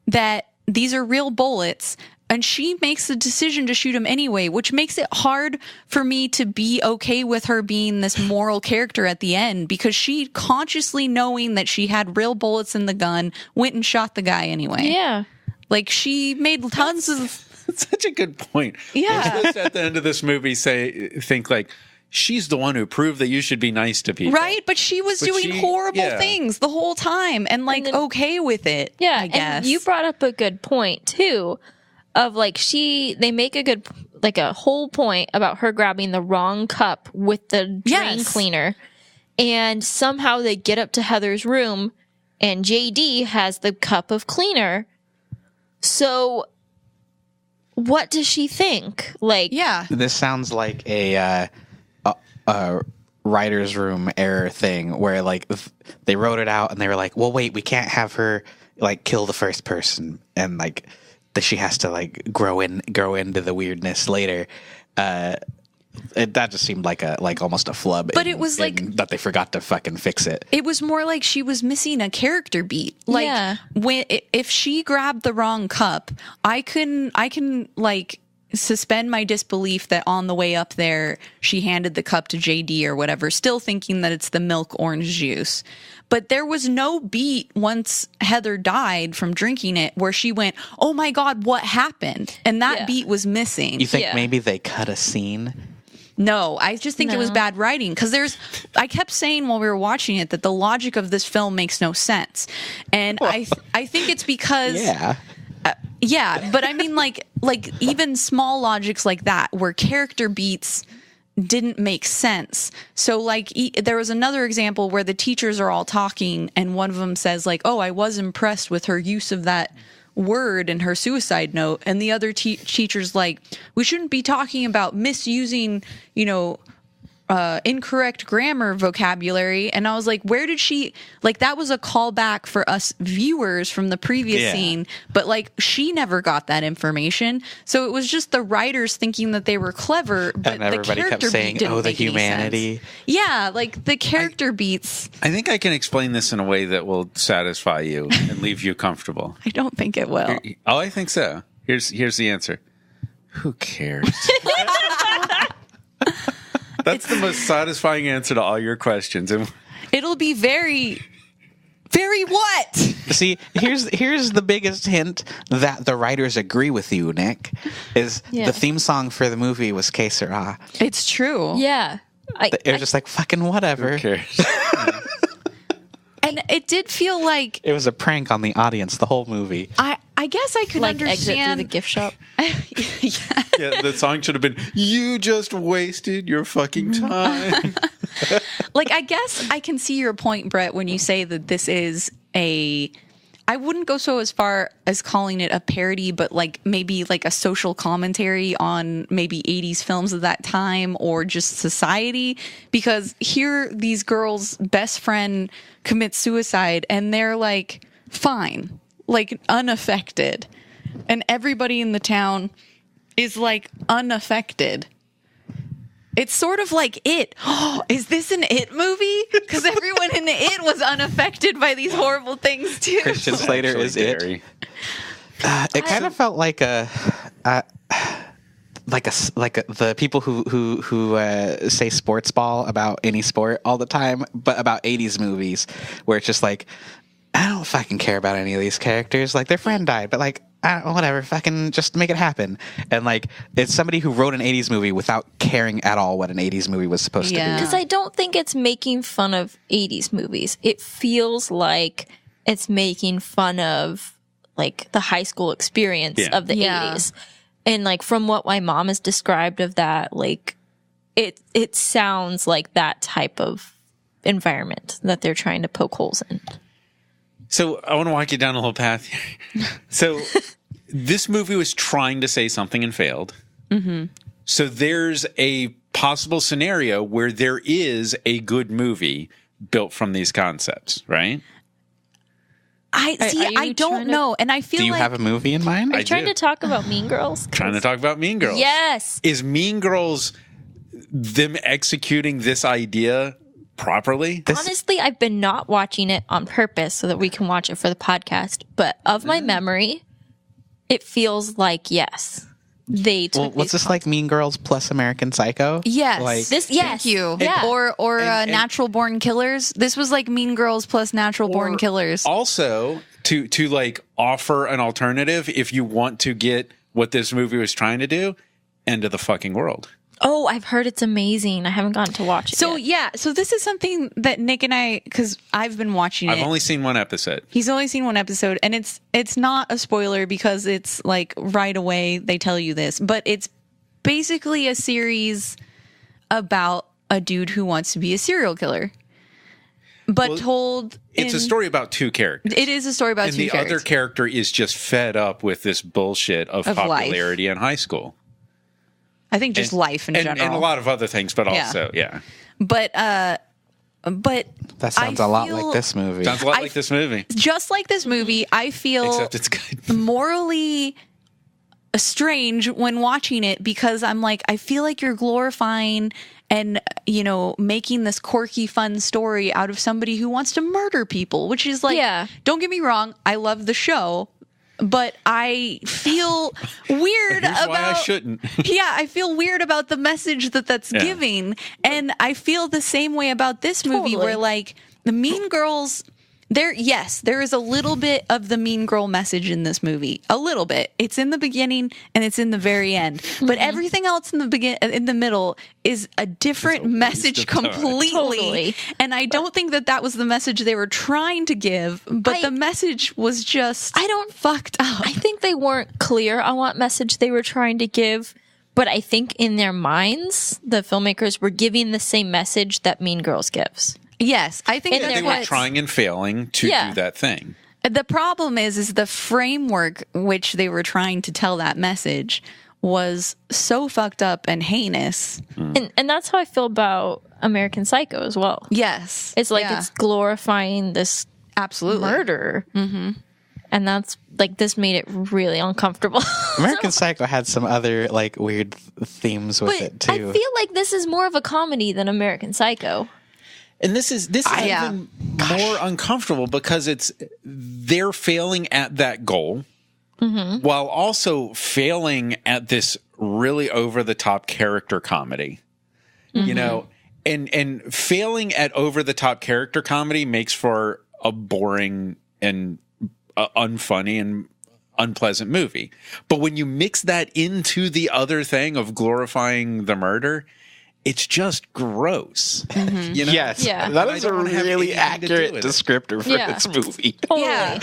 that these are real bullets, and she makes the decision to shoot him anyway, which makes it hard for me to be okay with her being this moral character at the end, because she, consciously knowing that she had real bullets in the gun, went and shot the guy anyway. Yeah. Like, she made tons of... That's such a good point. Yeah. You're supposed to, at the end of this movie, think like, she's the one who proved that you should be nice to people. Right, but she was doing horrible things the whole time, and like, okay with it. Yeah, I guess. And you brought up a good point too, of like they make a whole point about her grabbing the wrong cup with the drain cleaner, and somehow they get up to Heather's room, and JD has the cup of cleaner. So, what does she think? Like, this sounds like a writer's room error thing where like they wrote it out and they were like, well, wait, we can't have her like kill the first person, and like that she has to like grow into the weirdness later. That just seemed like almost a flub. But it was like that they forgot to fucking fix it. It was more like she was missing a character beat. Like if she grabbed the wrong cup, I can like suspend my disbelief that on the way up there she handed the cup to JD or whatever, still thinking that it's the milk orange juice. But there was no beat once Heather died from drinking it where she went, "Oh my God, what happened?" And that beat was missing. You think maybe they cut a scene? No, I just think it was bad writing, because I kept saying while we were watching it that the logic of this film makes no sense. And I think it's because but I mean like even small logics like that where character beats didn't make sense. So like there was another example where the teachers are all talking and one of them says like, "Oh, I was impressed with her use of that word in her suicide note," and the other teacher's like, "We shouldn't be talking about misusing, incorrect grammar vocabulary." And I was like, where did she, like, that was a callback for us viewers from the previous scene, but like she never got that information. So it was just the writers thinking that they were clever, but and everybody the kept character saying, beat didn't "Oh, the make any humanity." sense. Yeah, like the character beats. I think I can explain this in a way that will satisfy you and leave you comfortable. I don't think it will. Oh, I think so. Here's the answer. Who cares? That's the most satisfying answer to all your questions. And It'll be very, very what? See, here's the biggest hint that the writers agree with you, Nick, is the theme song for the movie was Que Sera. It's true. Yeah. It was just like, fucking whatever. Who cares? And it did feel like It was a prank on the audience, the whole movie. I guess I could Like exit through understand the gift shop. Yeah, the song should have been, you just wasted your fucking time. Like, I guess I can see your point, Brett, when you say that this is I wouldn't go so as far as calling it a parody, but like maybe like a social commentary on maybe 80s films of that time or just society. Because here, these girls' best friend commits suicide and they're like fine, like unaffected. And everybody in the town is like unaffected. It's sort of like It. Oh, is this an It movie? Because everyone in the It was unnected by these horrible things too. Christian Slater Actually, is It. Gary. It kind of felt like the people who say sports ball about any sport all the time, but about 80s movies, where it's just like, I don't fucking care about any of these characters. Like, their friend died, but like, whatever, fucking just make it happen. And like, it's somebody who wrote an 80s movie without caring at all what an 80s movie was supposed to be. Because I don't think it's making fun of 80s movies. It feels like it's making fun of like the high school experience of the 80s. And like, from what my mom has described of that, like it sounds like that type of environment that they're trying to poke holes in. So I want to walk you down a whole path here. So this movie was trying to say something and failed. Mm-hmm. So there's a possible scenario where there is a good movie built from these concepts, right? I don't know. And I feel Do you like have a movie in mind? Are you trying to talk about Mean Girls? Trying to talk about Mean Girls. Yes. Is Mean Girls them executing this idea properly? Honestly, I've been not watching it on purpose so that we can watch it for the podcast. But of my memory, it feels like yes, they took. Well, what's this like? Mean Girls plus American Psycho? yes, Like, This? Yes. thank you. Yeah. Or And- Natural Born Killers. This was like Mean Girls plus Natural Born Killers. Also, to like offer an alternative if you want to get what this movie was trying to do, end of the fucking world. Oh, I've heard it's amazing. I haven't gotten to watch it. So yet. yeah, so this is something that Nick and I, because I've been watching it. I've only seen one episode. He's only seen one episode, and it's not a spoiler because it's like right away they tell you this, but it's basically a series about a dude who wants to be a serial killer, but Well, told It's a story about two characters. It is a story about And two the characters. other character is just fed up with this bullshit of Of popularity in high school. I think just life in general, and a lot of other things, but also, yeah. But that sounds a lot feel- like this movie. Sounds a lot like this movie, just like this movie, I feel except it's good. morally strange when watching it because I'm like, I feel like you're glorifying and, you know, making this quirky, fun story out of somebody who wants to murder people, which is like, Yeah. don't get me wrong, I love the show, but I feel weird Here's about why I shouldn't. yeah, I feel weird about the message that's Yeah. giving. And I feel the same way about this movie Totally. where like the Mean Girls, there is a little bit of the Mean Girl message in this movie. A little bit. It's in the beginning and it's in the very end. But everything else in the middle is a different message of time. completely. Totally. And I don't think that was the message they were trying to give, but the message was just fucked up. I think they weren't clear on what message they were trying to give, but I think in their minds, the filmmakers were giving the same message that Mean Girls gives. Yes, I think And that's They they're were trying and failing to Yeah. do that thing. The problem is the framework which they were trying to tell that message was so fucked up and heinous. And that's how I feel about American Psycho as well. Yes, It's like yeah, it's glorifying this absolutely murder. Mm-hmm. And that's like, this made it really uncomfortable. American Psycho had some other like weird themes with it But too. I feel like this is more of a comedy than American Psycho. And this is yeah. even more uncomfortable because they're failing at that goal while also failing at this really over the top character comedy. You know, and failing at over the top character comedy makes for a boring and unfunny and unpleasant movie. But when you mix that into the other thing of glorifying the murder, it's just gross. You know? Yes, Yeah. that I is a don't wanna have really anything to do accurate with it. descriptor for Yeah. this movie. Totally. Yeah.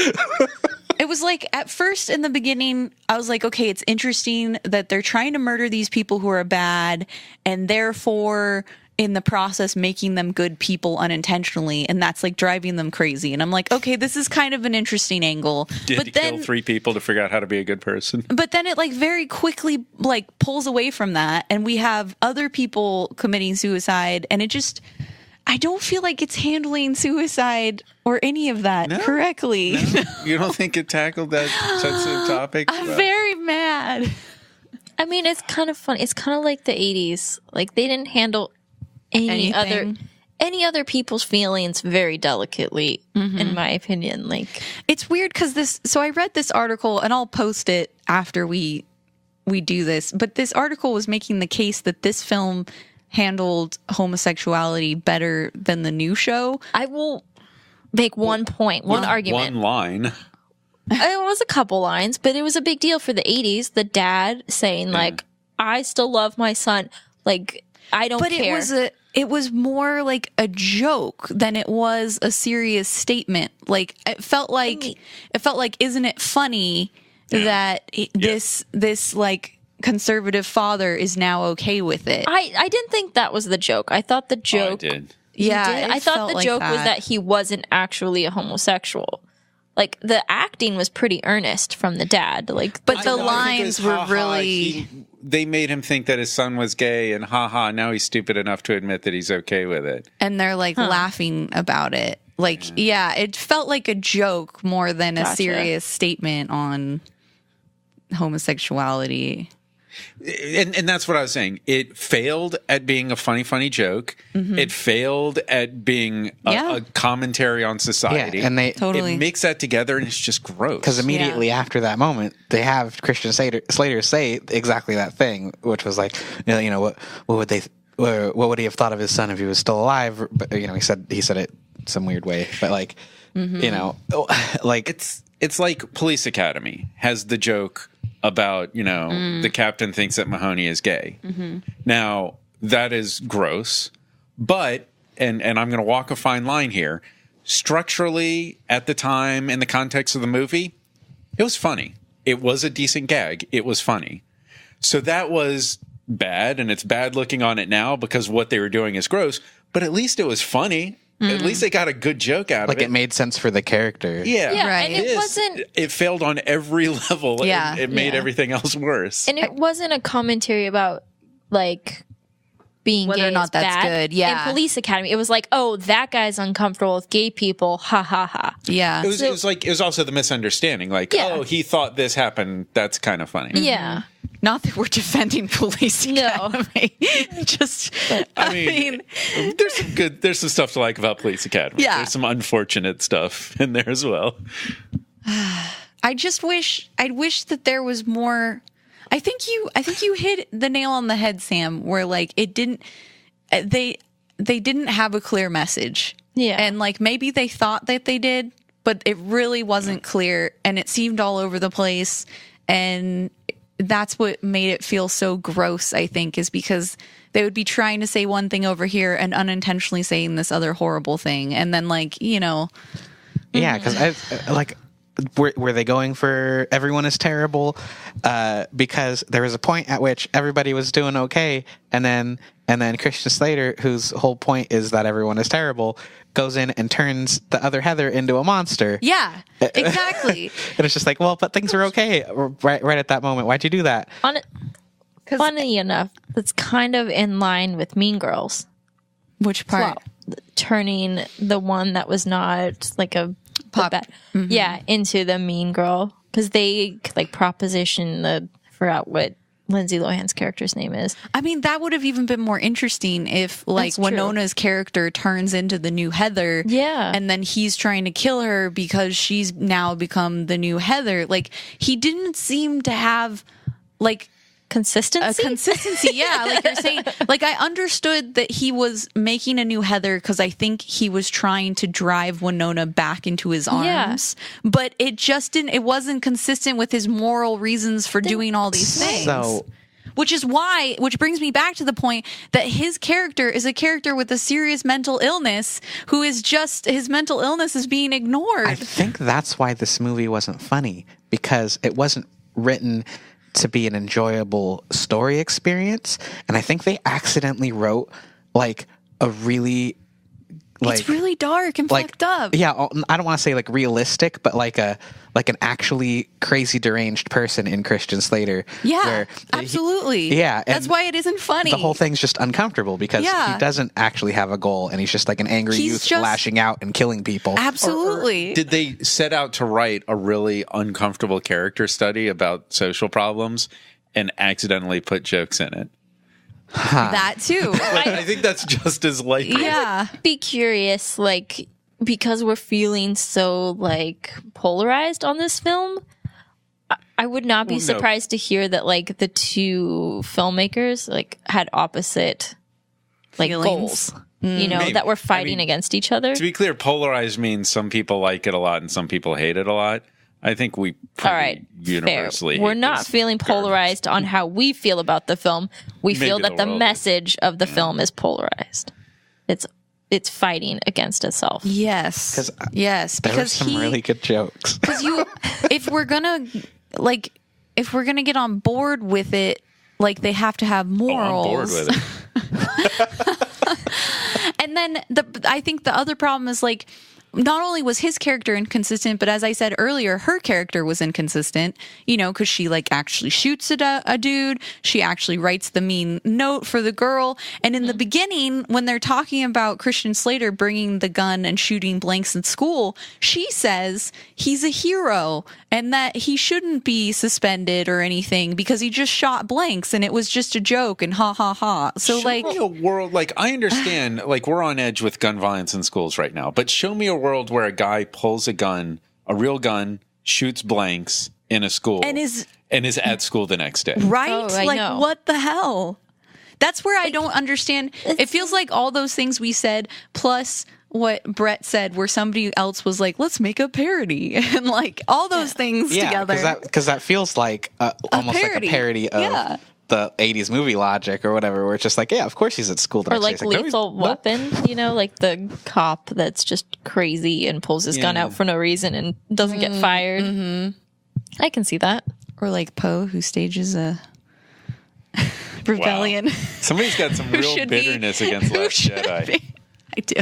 It was like at first in the beginning, I was like, okay, it's interesting that they're trying to murder these people who are bad and therefore in the process making them good people unintentionally. And that's like driving them crazy. And I'm like, okay, this is kind of an interesting angle. Did but he then, kill 3 people to figure out how to be a good person? but then it like very quickly like pulls away from that. And we have other people committing suicide. And it just, I don't feel like it's handling suicide or any of that correctly. You don't think it tackled that sensitive topic? I'm very mad. I mean, it's kind of fun. It's kind of like the 80s. Like, they didn't handle any other people's feelings very delicately, in my opinion. Like, It's weird because so I read this article and I'll post it after we do this, but this article was making the case that this film handled homosexuality better than the new show. I will make one point, one argument. One line. It was a couple lines, but it was a big deal for the 80s. The dad saying, like, I still love my son. Like, I don't care. It was more like a joke than it was a serious statement. Like it felt like isn't it funny that this like conservative father is now okay with it? I didn't think that was the joke. I thought the I joke. did. Yeah, I thought the joke was that he wasn't actually a homosexual. Like, the acting was pretty earnest from the dad. Like, but the I think it lines was, were "Ha ha," really. they made him think that his son was gay, and haha, now he's stupid enough to admit that he's okay with it. And they're like laughing about it. Like, yeah, it felt like a joke more than a Gotcha. serious statement on homosexuality. And that's what I was saying. It failed at being a funny joke. It failed at being a commentary on society. Yeah, and they Totally. It mix that together, and it's just gross. because immediately after that moment, they have Christian Slater say exactly that thing, which was like, what would they, what would he have thought of his son if he was still alive? But he said it some weird way, but like, like It's like Police Academy has the joke about, the captain thinks that Mahoney is gay. Now, that is gross, but, and I'm going to walk a fine line here, structurally, at the time, in the context of the movie, it was funny. It was a decent gag. It was funny. So that was bad, and it's bad looking on it now because what they were doing is gross, but at least it was funny. At least they got a good joke out like of it. it made sense for the character. yeah, Right. and it wasn't. It failed on every level. Yeah. It made everything else worse. And it wasn't a commentary about, like, being Whether gay or not is that's bad. good, yeah. In Police Academy, it was like, oh, that guy's uncomfortable with gay people. Ha ha ha. Yeah. It was also the misunderstanding. Like, Yeah. oh, he thought this happened. That's kind of funny. Yeah. Not that we're defending Police No. Academy. Just, I mean, there's some stuff to like about Police Academy. Yeah. There's some unfortunate stuff in there as well. I wish that there was more. I think you hit the nail on the head, Sam, where like it didn't, they didn't have a clear message. Yeah. And like maybe they thought that they did, but it really wasn't clear and it seemed all over the place. And that's what made it feel so gross, I think, is because they would be trying to say one thing over here and unintentionally saying this other horrible thing. And then like, Yeah, because I like. Were they going for everyone is terrible? Because there was a point at which everybody was doing okay, and then Christian Slater, whose whole point is that everyone is terrible, goes in and turns the other Heather into a monster. yeah, exactly. And it's just like, well, but things were okay right at that moment. Why'd you do that? Funny enough, that's kind of in line with Mean Girls. Which part? Well, turning the one that was not like a Pop. into the mean girl, because they like proposition I forgot what Lindsay Lohan's character's name is. I mean, that would have even been more interesting if like That's true. Winona's character turns into the new Heather. Yeah. And then he's trying to kill her because she's now become the new Heather. Like he didn't seem to have like consistency. Yeah, like you're saying. Like, I understood that he was making a new Heather because I think he was trying to drive Winona back into his arms. But it just didn't. It wasn't consistent with his moral reasons for doing all these things. So, Which brings me back to the point that his character is a character with a serious mental illness who is just, his mental illness is being ignored. I think that's why this movie wasn't funny, because it wasn't written to be an enjoyable story experience. And I think they accidentally wrote like a really, like, it's really dark and fucked up. Yeah, I don't want to say like realistic, but like an actually crazy deranged person in Christian Slater. Yeah, where absolutely. That's why it isn't funny. The whole thing's just uncomfortable because he doesn't actually have a goal, and he's just like an angry youth lashing out and killing people. Absolutely. Or did they set out to write a really uncomfortable character study about social problems and accidentally put jokes in it? That too. I think that's just as likely. Yeah. Be curious, like, because we're feeling so like polarized on this film, I would not be surprised to hear that like the two filmmakers like had opposite like feelings. goals. You know, that were fighting against each other. To be clear, polarized means some people like it a lot and some people hate it a lot. I think we universally We're not feeling polarized on how we feel about the film. We feel that the message of the film is polarized. It's fighting against itself. Yes. There were some really good jokes. Because if we're gonna get on board with it, like they have to have morals. On board with it. And then I think the other problem is like, not only was his character inconsistent, but as I said earlier, her character was inconsistent, you know, because she like actually shoots a dude. She actually writes the mean note for the girl. And in the beginning, when they're talking about Christian Slater bringing the gun and shooting blanks in school, she says he's a hero and that he shouldn't be suspended or anything because he just shot blanks and it was just a joke and ha ha ha. So show me a world, like, I understand, like, we're on edge with gun violence in schools right now, but show me a world where a guy pulls a real gun, shoots blanks in a school, and is at school the next day. Right? I know. What the hell? That's where I don't understand. It feels like all those things we said, plus what Bret said, where somebody else was like, let's make a parody. And like all those things together. Because that feels like almost like a parody of the 80s movie logic or whatever, where it's just like, yeah, of course he's at school the or next like day. Lethal Weapon, you know, like the cop that's just crazy and pulls his gun out for no reason and doesn't get fired. I can see that. Or like Poe, who stages a rebellion. Wow. Somebody's got some real bitterness against Last Jedi. I do.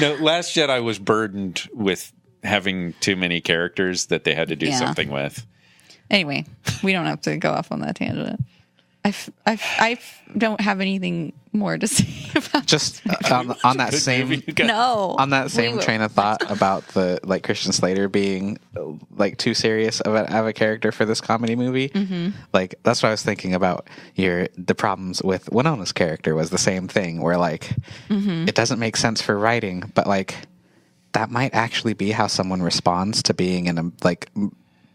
No, Last Jedi was burdened with having too many characters that they had to do something with. Anyway, we don't have to go off on that tangent. I don't have anything more to say about just on that same train of thought about the like Christian Slater being like too serious of a character for this comedy movie. Like that's what I was thinking about. The problems with Winona's character was the same thing, where like it doesn't make sense for writing, but like that might actually be how someone responds to being in a like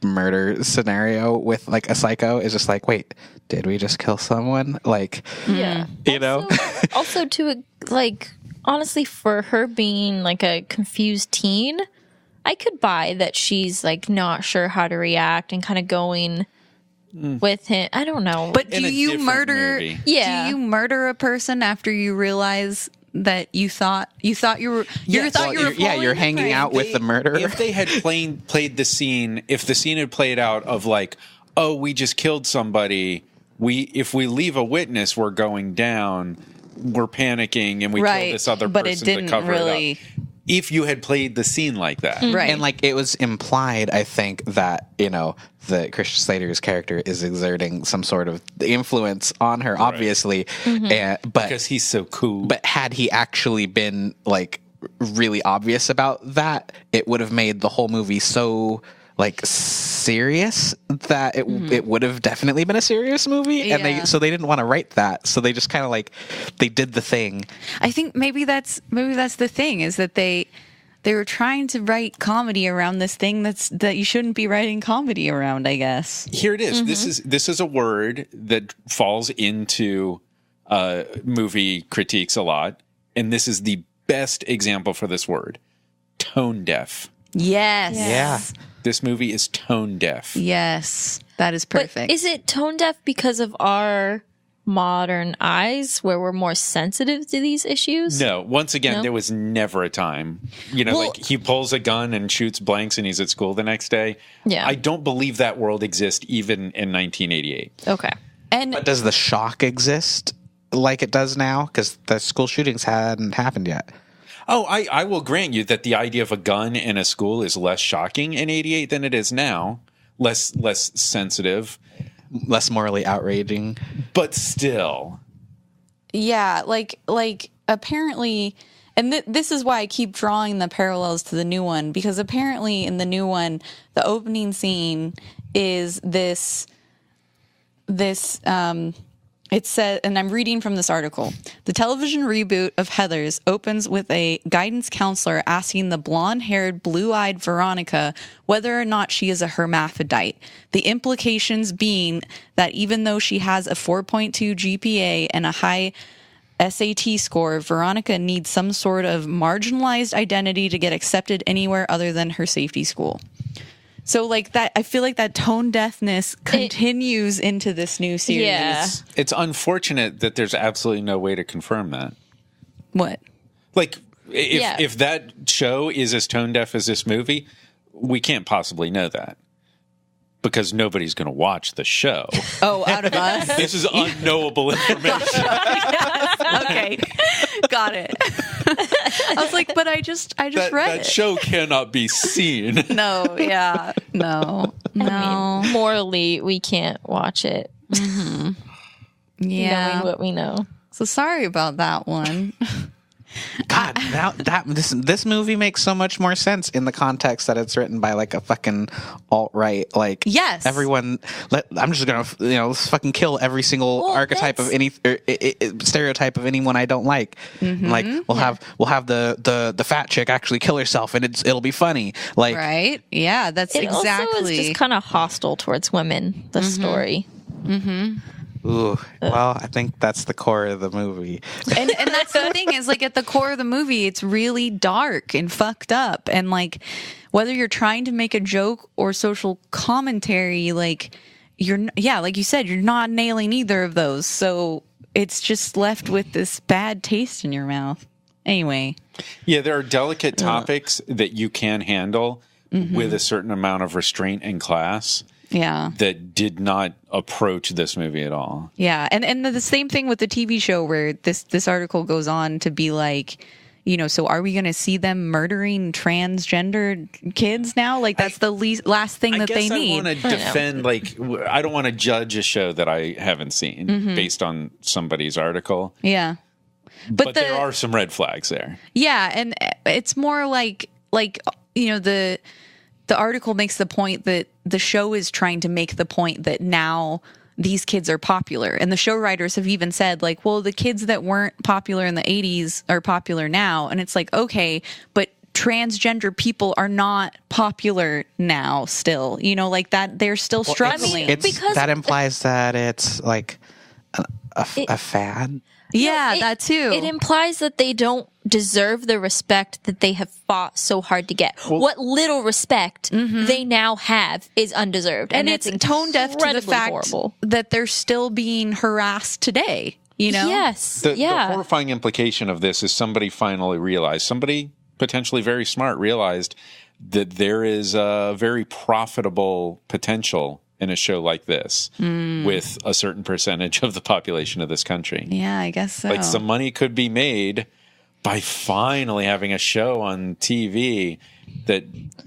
murder scenario with like a psycho, is just like, wait, did we just kill someone? Like, you know? Also to like, honestly, for her being like a confused teen, I could buy that she's like not sure how to react and kind of going with him. I don't know. But do you murder? Movie. Yeah. Do you murder a person after you realize that you thought you were you're hanging out with the murderer? If they had played the scene, if the scene had played out of like, oh, we just killed somebody, if we leave a witness, we're going down, we're panicking, and we kill this other person to cover it up. If you had played the scene like that. Right. And like it was implied, I think, that, you know, the Christian Slater's character is exerting some sort of influence on her, obviously. But because he's so cool. But had he actually been like really obvious about that, it would have made the whole movie so like serious that it would have definitely been a serious movie. And they didn't want to write that, so they just kind of like they did the thing. I think maybe that's the thing, is that they they were trying to write comedy around this thing that you shouldn't be writing comedy around, I guess. Here it is. This is a word that falls into movie critiques a lot, and this is the best example for this word: tone deaf. Yes. Yeah. This movie is tone deaf. Yes. That is perfect. But is it tone deaf because of our modern eyes where we're more sensitive to these issues? No. Once again, there was never a time. Like he pulls a gun and shoots blanks and he's at school the next day. Yeah. I don't believe that world exists even in 1988. Okay. But does the shock exist like it does now? Because the school shootings hadn't happened yet. Oh, I will grant you that the idea of a gun in a school is less shocking in 88 than it is now. Less sensitive. Less morally outraging. But still. Yeah, like apparently, and this is why I keep drawing the parallels to the new one, because apparently in the new one, the opening scene is this it said, and I'm reading from this article, the television reboot of Heathers opens with a guidance counselor asking the blonde-haired, blue-eyed Veronica whether or not she is a hermaphrodite. The implications being that even though she has a 4.2 GPA and a high SAT score, Veronica needs some sort of marginalized identity to get accepted anywhere other than her safety school. So like that, I feel like that tone deafness continues into this new series. Yeah. It's unfortunate that there's absolutely no way to confirm that. What? Like, if that show is as tone deaf as this movie, we can't possibly know that. Because nobody's going to watch the show. Oh, out of us? This is unknowable information. Yes. Okay. Got it. I was like, but I just read it. That show cannot be seen. No, yeah. No. I mean, morally, we can't watch it. Yeah. Knowing what we know. So sorry about that one. God, this movie makes so much more sense in the context that it's written by like a fucking alt-right. Like, yes, everyone. I'm just gonna let's fucking kill every single archetype of any stereotype of anyone I don't like. Mm-hmm. Like we'll have the fat chick actually kill herself and it'll be funny. Like, right? Yeah, that's it exactly. Also is just kind of hostile towards women. The story. Mm-hmm. Ooh, well, I think that's the core of the movie. And that's the thing is, like, at the core of the movie, it's really dark and fucked up. And, like, whether you're trying to make a joke or social commentary, like, like you said, you're not nailing either of those. So it's just left with this bad taste in your mouth. Anyway. Yeah, there are delicate topics that you can handle with a certain amount of restraint and class. Yeah. That did not approach this movie at all. Yeah. And the same thing with the TV show where this article goes on to be like, so are we going to see them murdering transgender kids now? Like that's the last thing that they need. I want to defend, I don't want to judge a show that I haven't seen based on somebody's article. Yeah. But there are some red flags there. Yeah. And it's more like the article makes the point that the show is trying to make the point that now these kids are popular. And the show writers have even said, like, well, the kids that weren't popular in the 80s are popular now. And it's like, okay, but transgender people are not popular now still. Like that, they're still struggling. Because that implies that it's like a fad. Yeah, that too. It implies that they don't deserve the respect that they have fought so hard to get. What little respect they now have is undeserved. And it's tone deaf to the fact that they're still being harassed today. Yes. The horrifying implication of this is somebody potentially very smart realized that there is a very profitable potential in a show like this with a certain percentage of the population of this country. Yeah, I guess so. Like some money could be made by finally having a show on TV that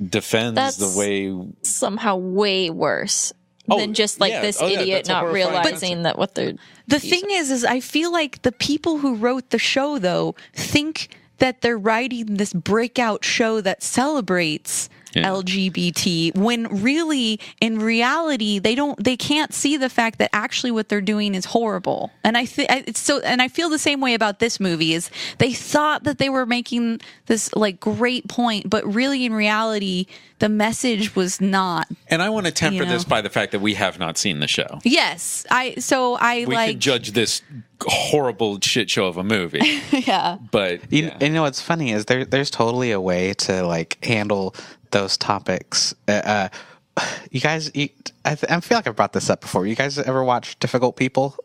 defends the way. Somehow way worse than just this idiot not realizing that what they're. The thing is I feel like the people who wrote the show, though, think that they're writing this breakout show that celebrates LGBT, when really in reality they can't see the fact that actually what they're doing is horrible. And I feel the same way about this movie. Is they thought that they were making this like great point, but really in reality the message was not. And I want to temper this by the fact that we have not seen the show. Yes, we can judge this horrible shit show of a movie. Yeah, but you know what's funny is there's totally a way to like handle those topics. You guys, I feel like I've brought this up before. You guys ever watch Difficult People?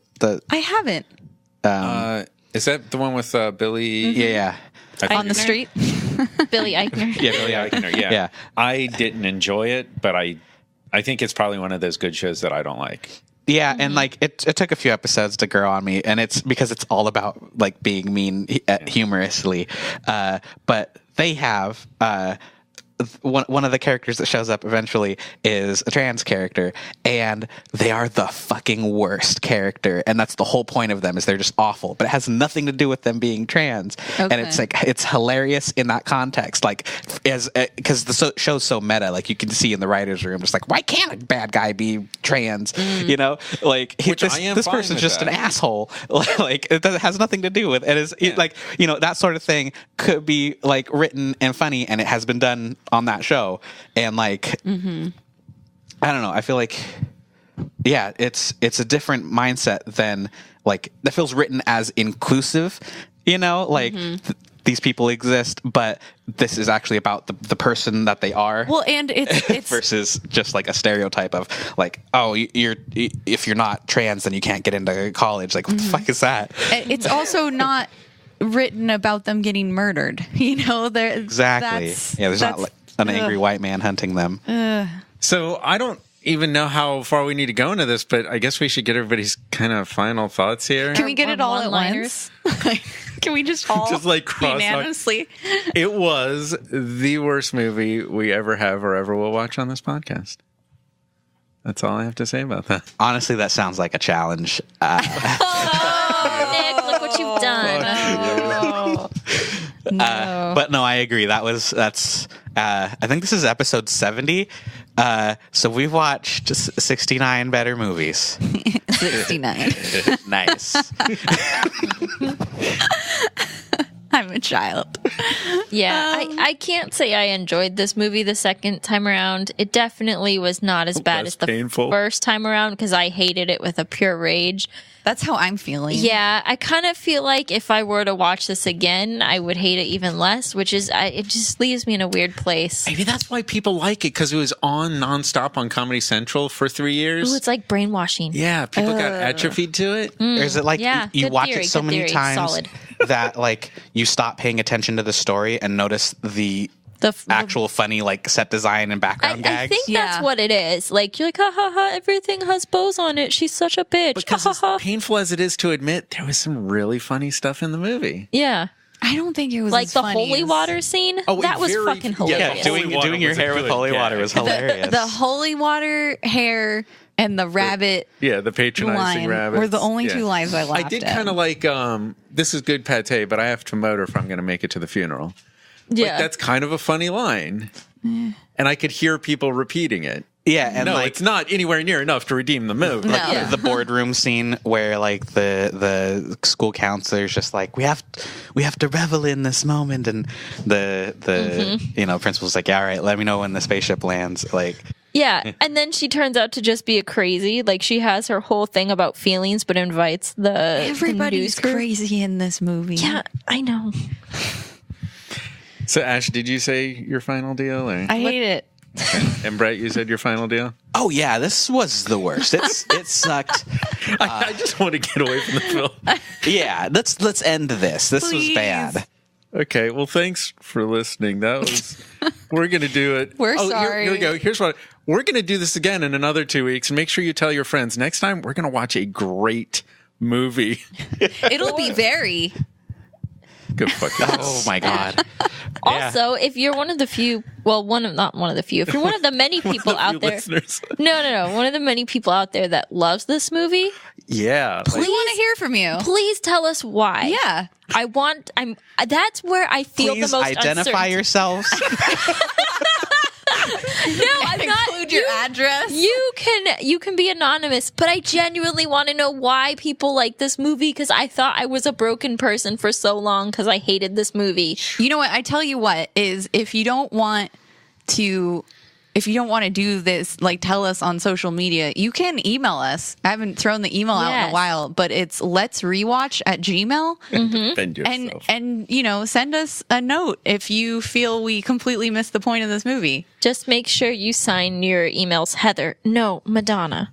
I haven't. Is that the one with Billy? Yeah. On the street? Billy Eichner. Yeah, Billy Eichner. Yeah. I didn't enjoy it, but I think it's probably one of those good shows that I don't like. Yeah, and like it took a few episodes to grow on me, and it's because it's all about like being mean humorously. But they have one of the characters that shows up eventually is a trans character, and they are the fucking worst character, and that's the whole point of them, is they're just awful, but it has nothing to do with them being trans. And it's like it's hilarious in that context, like as because the show's so meta, like you can see in the writers' room just like, why can't a bad guy be trans? You know, like this person's just an asshole. Like it has nothing to do with it. Is like, you know, that sort of thing could be like written and funny, and it has been done on that show. And like I don't know, I feel like it's a different mindset than like that feels written as inclusive, you know, like these people exist, but this is actually about the person that they are. Well, and it's versus just like a stereotype of like, oh, if you're not trans then you can't get into college. Like what the fuck is that? It's also not written about them getting murdered, you know. Exactly. There's not like an angry white man hunting them. So I don't even know how far we need to go into this, but I guess we should get everybody's kind of final thoughts here. Can we get it all at once? Can we just all just like unanimously? It was the worst movie we ever have or ever will watch on this podcast. That's all I have to say about that. Honestly, that sounds like a challenge. Nick, look what you've done. No. But no, I agree. That's I think this is episode 70. So we've watched just 69 better movies. 69. Nice. I'm a child. Yeah, I can't say I enjoyed this movie the second time around. It definitely was not as bad as the first time around, because I hated it with a pure rage. That's how I'm feeling. Yeah, I kind of feel like if I were to watch this again, I would hate it even less, which is, it just leaves me in a weird place. Maybe that's why people like it, because it was on nonstop on Comedy Central for 3 years. Ooh, it's like brainwashing. Yeah, people got atrophied to it. Or is it like you watch it so many times solid. that like you stop paying attention to the story and notice the actual funny like set design and background gags? I think that's what it is. Like, you're like, ha ha ha, everything has bows on it. She's such a bitch. Because as painful as it is to admit, there was some really funny stuff in the movie. Yeah. I don't think it was like as the funny holy water scene. That was fucking hilarious. Yeah, doing your hair with holy water was hilarious. The holy water hair and the rabbit. The patronizing rabbit were the only two lines I laughed at. I did kind of like, this is good pate, but I have to motor if I'm going to make it to the funeral. Yeah. Like, that's kind of a funny line. And I could hear people repeating it. Yeah, and no, like, it's not anywhere near enough to redeem the movie. No. Like the boardroom scene where like the school counselor's just like, we have to revel in this moment, and the you know, principal's like, yeah, all right, let me know when the spaceship lands. Like, yeah, and then she turns out to just be a crazy. Like, she has her whole thing about feelings, but invites everybody's the news crazy in this movie. Yeah, I know. So, Ash, did you say your final deal? Or? I hate it. And Bret, you said your final deal? oh yeah, this was the worst. It sucked. I just want to get away from the film. Yeah, let's end this. This Please. was bad. Okay, well, thanks for listening. That was. We're gonna do it. We're sorry. Here we go. Here's what we're gonna do this again in another 2 weeks, and make sure you tell your friends. Next time, we're gonna watch a great movie. It'll be very. Go fuck yourself. Oh my god. Also, if you're one of the few, well, not one of the few, if you're one of the many people out there, no, one of the many people out there that loves this movie, yeah, we want to hear from you. Please tell us why. Yeah, that's where I feel Please the most identify uncertainty. yourselves. I'm not. Include your address. You can be anonymous, but I genuinely want to know why people like this movie, because I thought I was a broken person for so long because I hated this movie. You know what? I tell you what is if you don't want to do this, like tell us on social media, you can email us. I haven't thrown the email out in a while, but it's letsrewatch@gmail.com. Defend yourself. And send us a note if you feel we completely missed the point of this movie. Just make sure you sign your emails Heather. No, Madonna.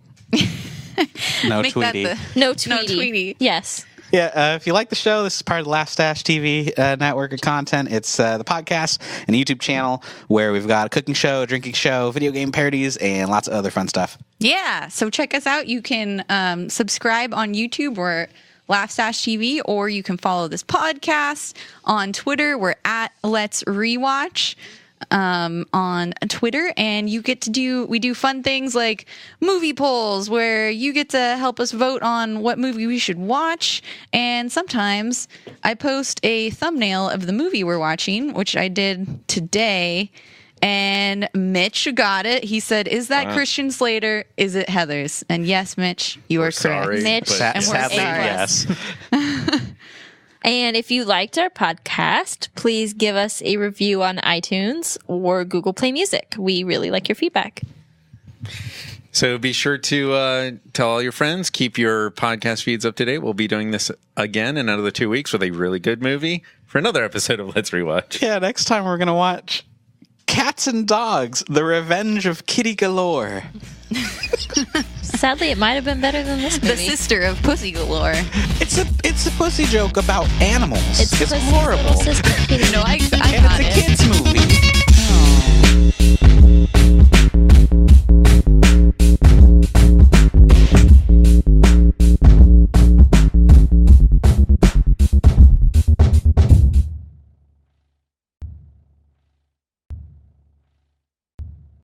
No Make Tweety. that No, Tweety. No Tweety. Yes. Yeah, if you like the show, this is part of the Last Dash TV network of content. It's the podcast and a YouTube channel where we've got a cooking show, a drinking show, video game parodies, and lots of other fun stuff. Yeah, so check us out. You can subscribe on YouTube. We're Laugh Stash TV, or you can follow this podcast on Twitter. We're at Let's Rewatch on Twitter, and we do fun things like movie polls where you get to help us vote on what movie we should watch, and sometimes I post a thumbnail of the movie we're watching, which I did today, and Mitch got it. He said, "Is that Christian Slater? Is it Heather's?" And yes, Mitch, you are correct. Sorry, Mitch, but- and we're Sadly, sorry. yes. And if you liked our podcast, please give us a review on iTunes or Google Play Music. We really like your feedback. So be sure to tell all your friends, keep your podcast feeds up to date. We'll be doing this again in another 2 weeks with a really good movie for another episode of Let's Rewatch. Yeah, next time we're going to watch Cats and Dogs, The Revenge of Kitty Galore. Sadly, it might have been better than this The movie. sister of Pussy Galore. It's a pussy joke about animals. It's Pussy's horrible. little sister, Kitty. No, I And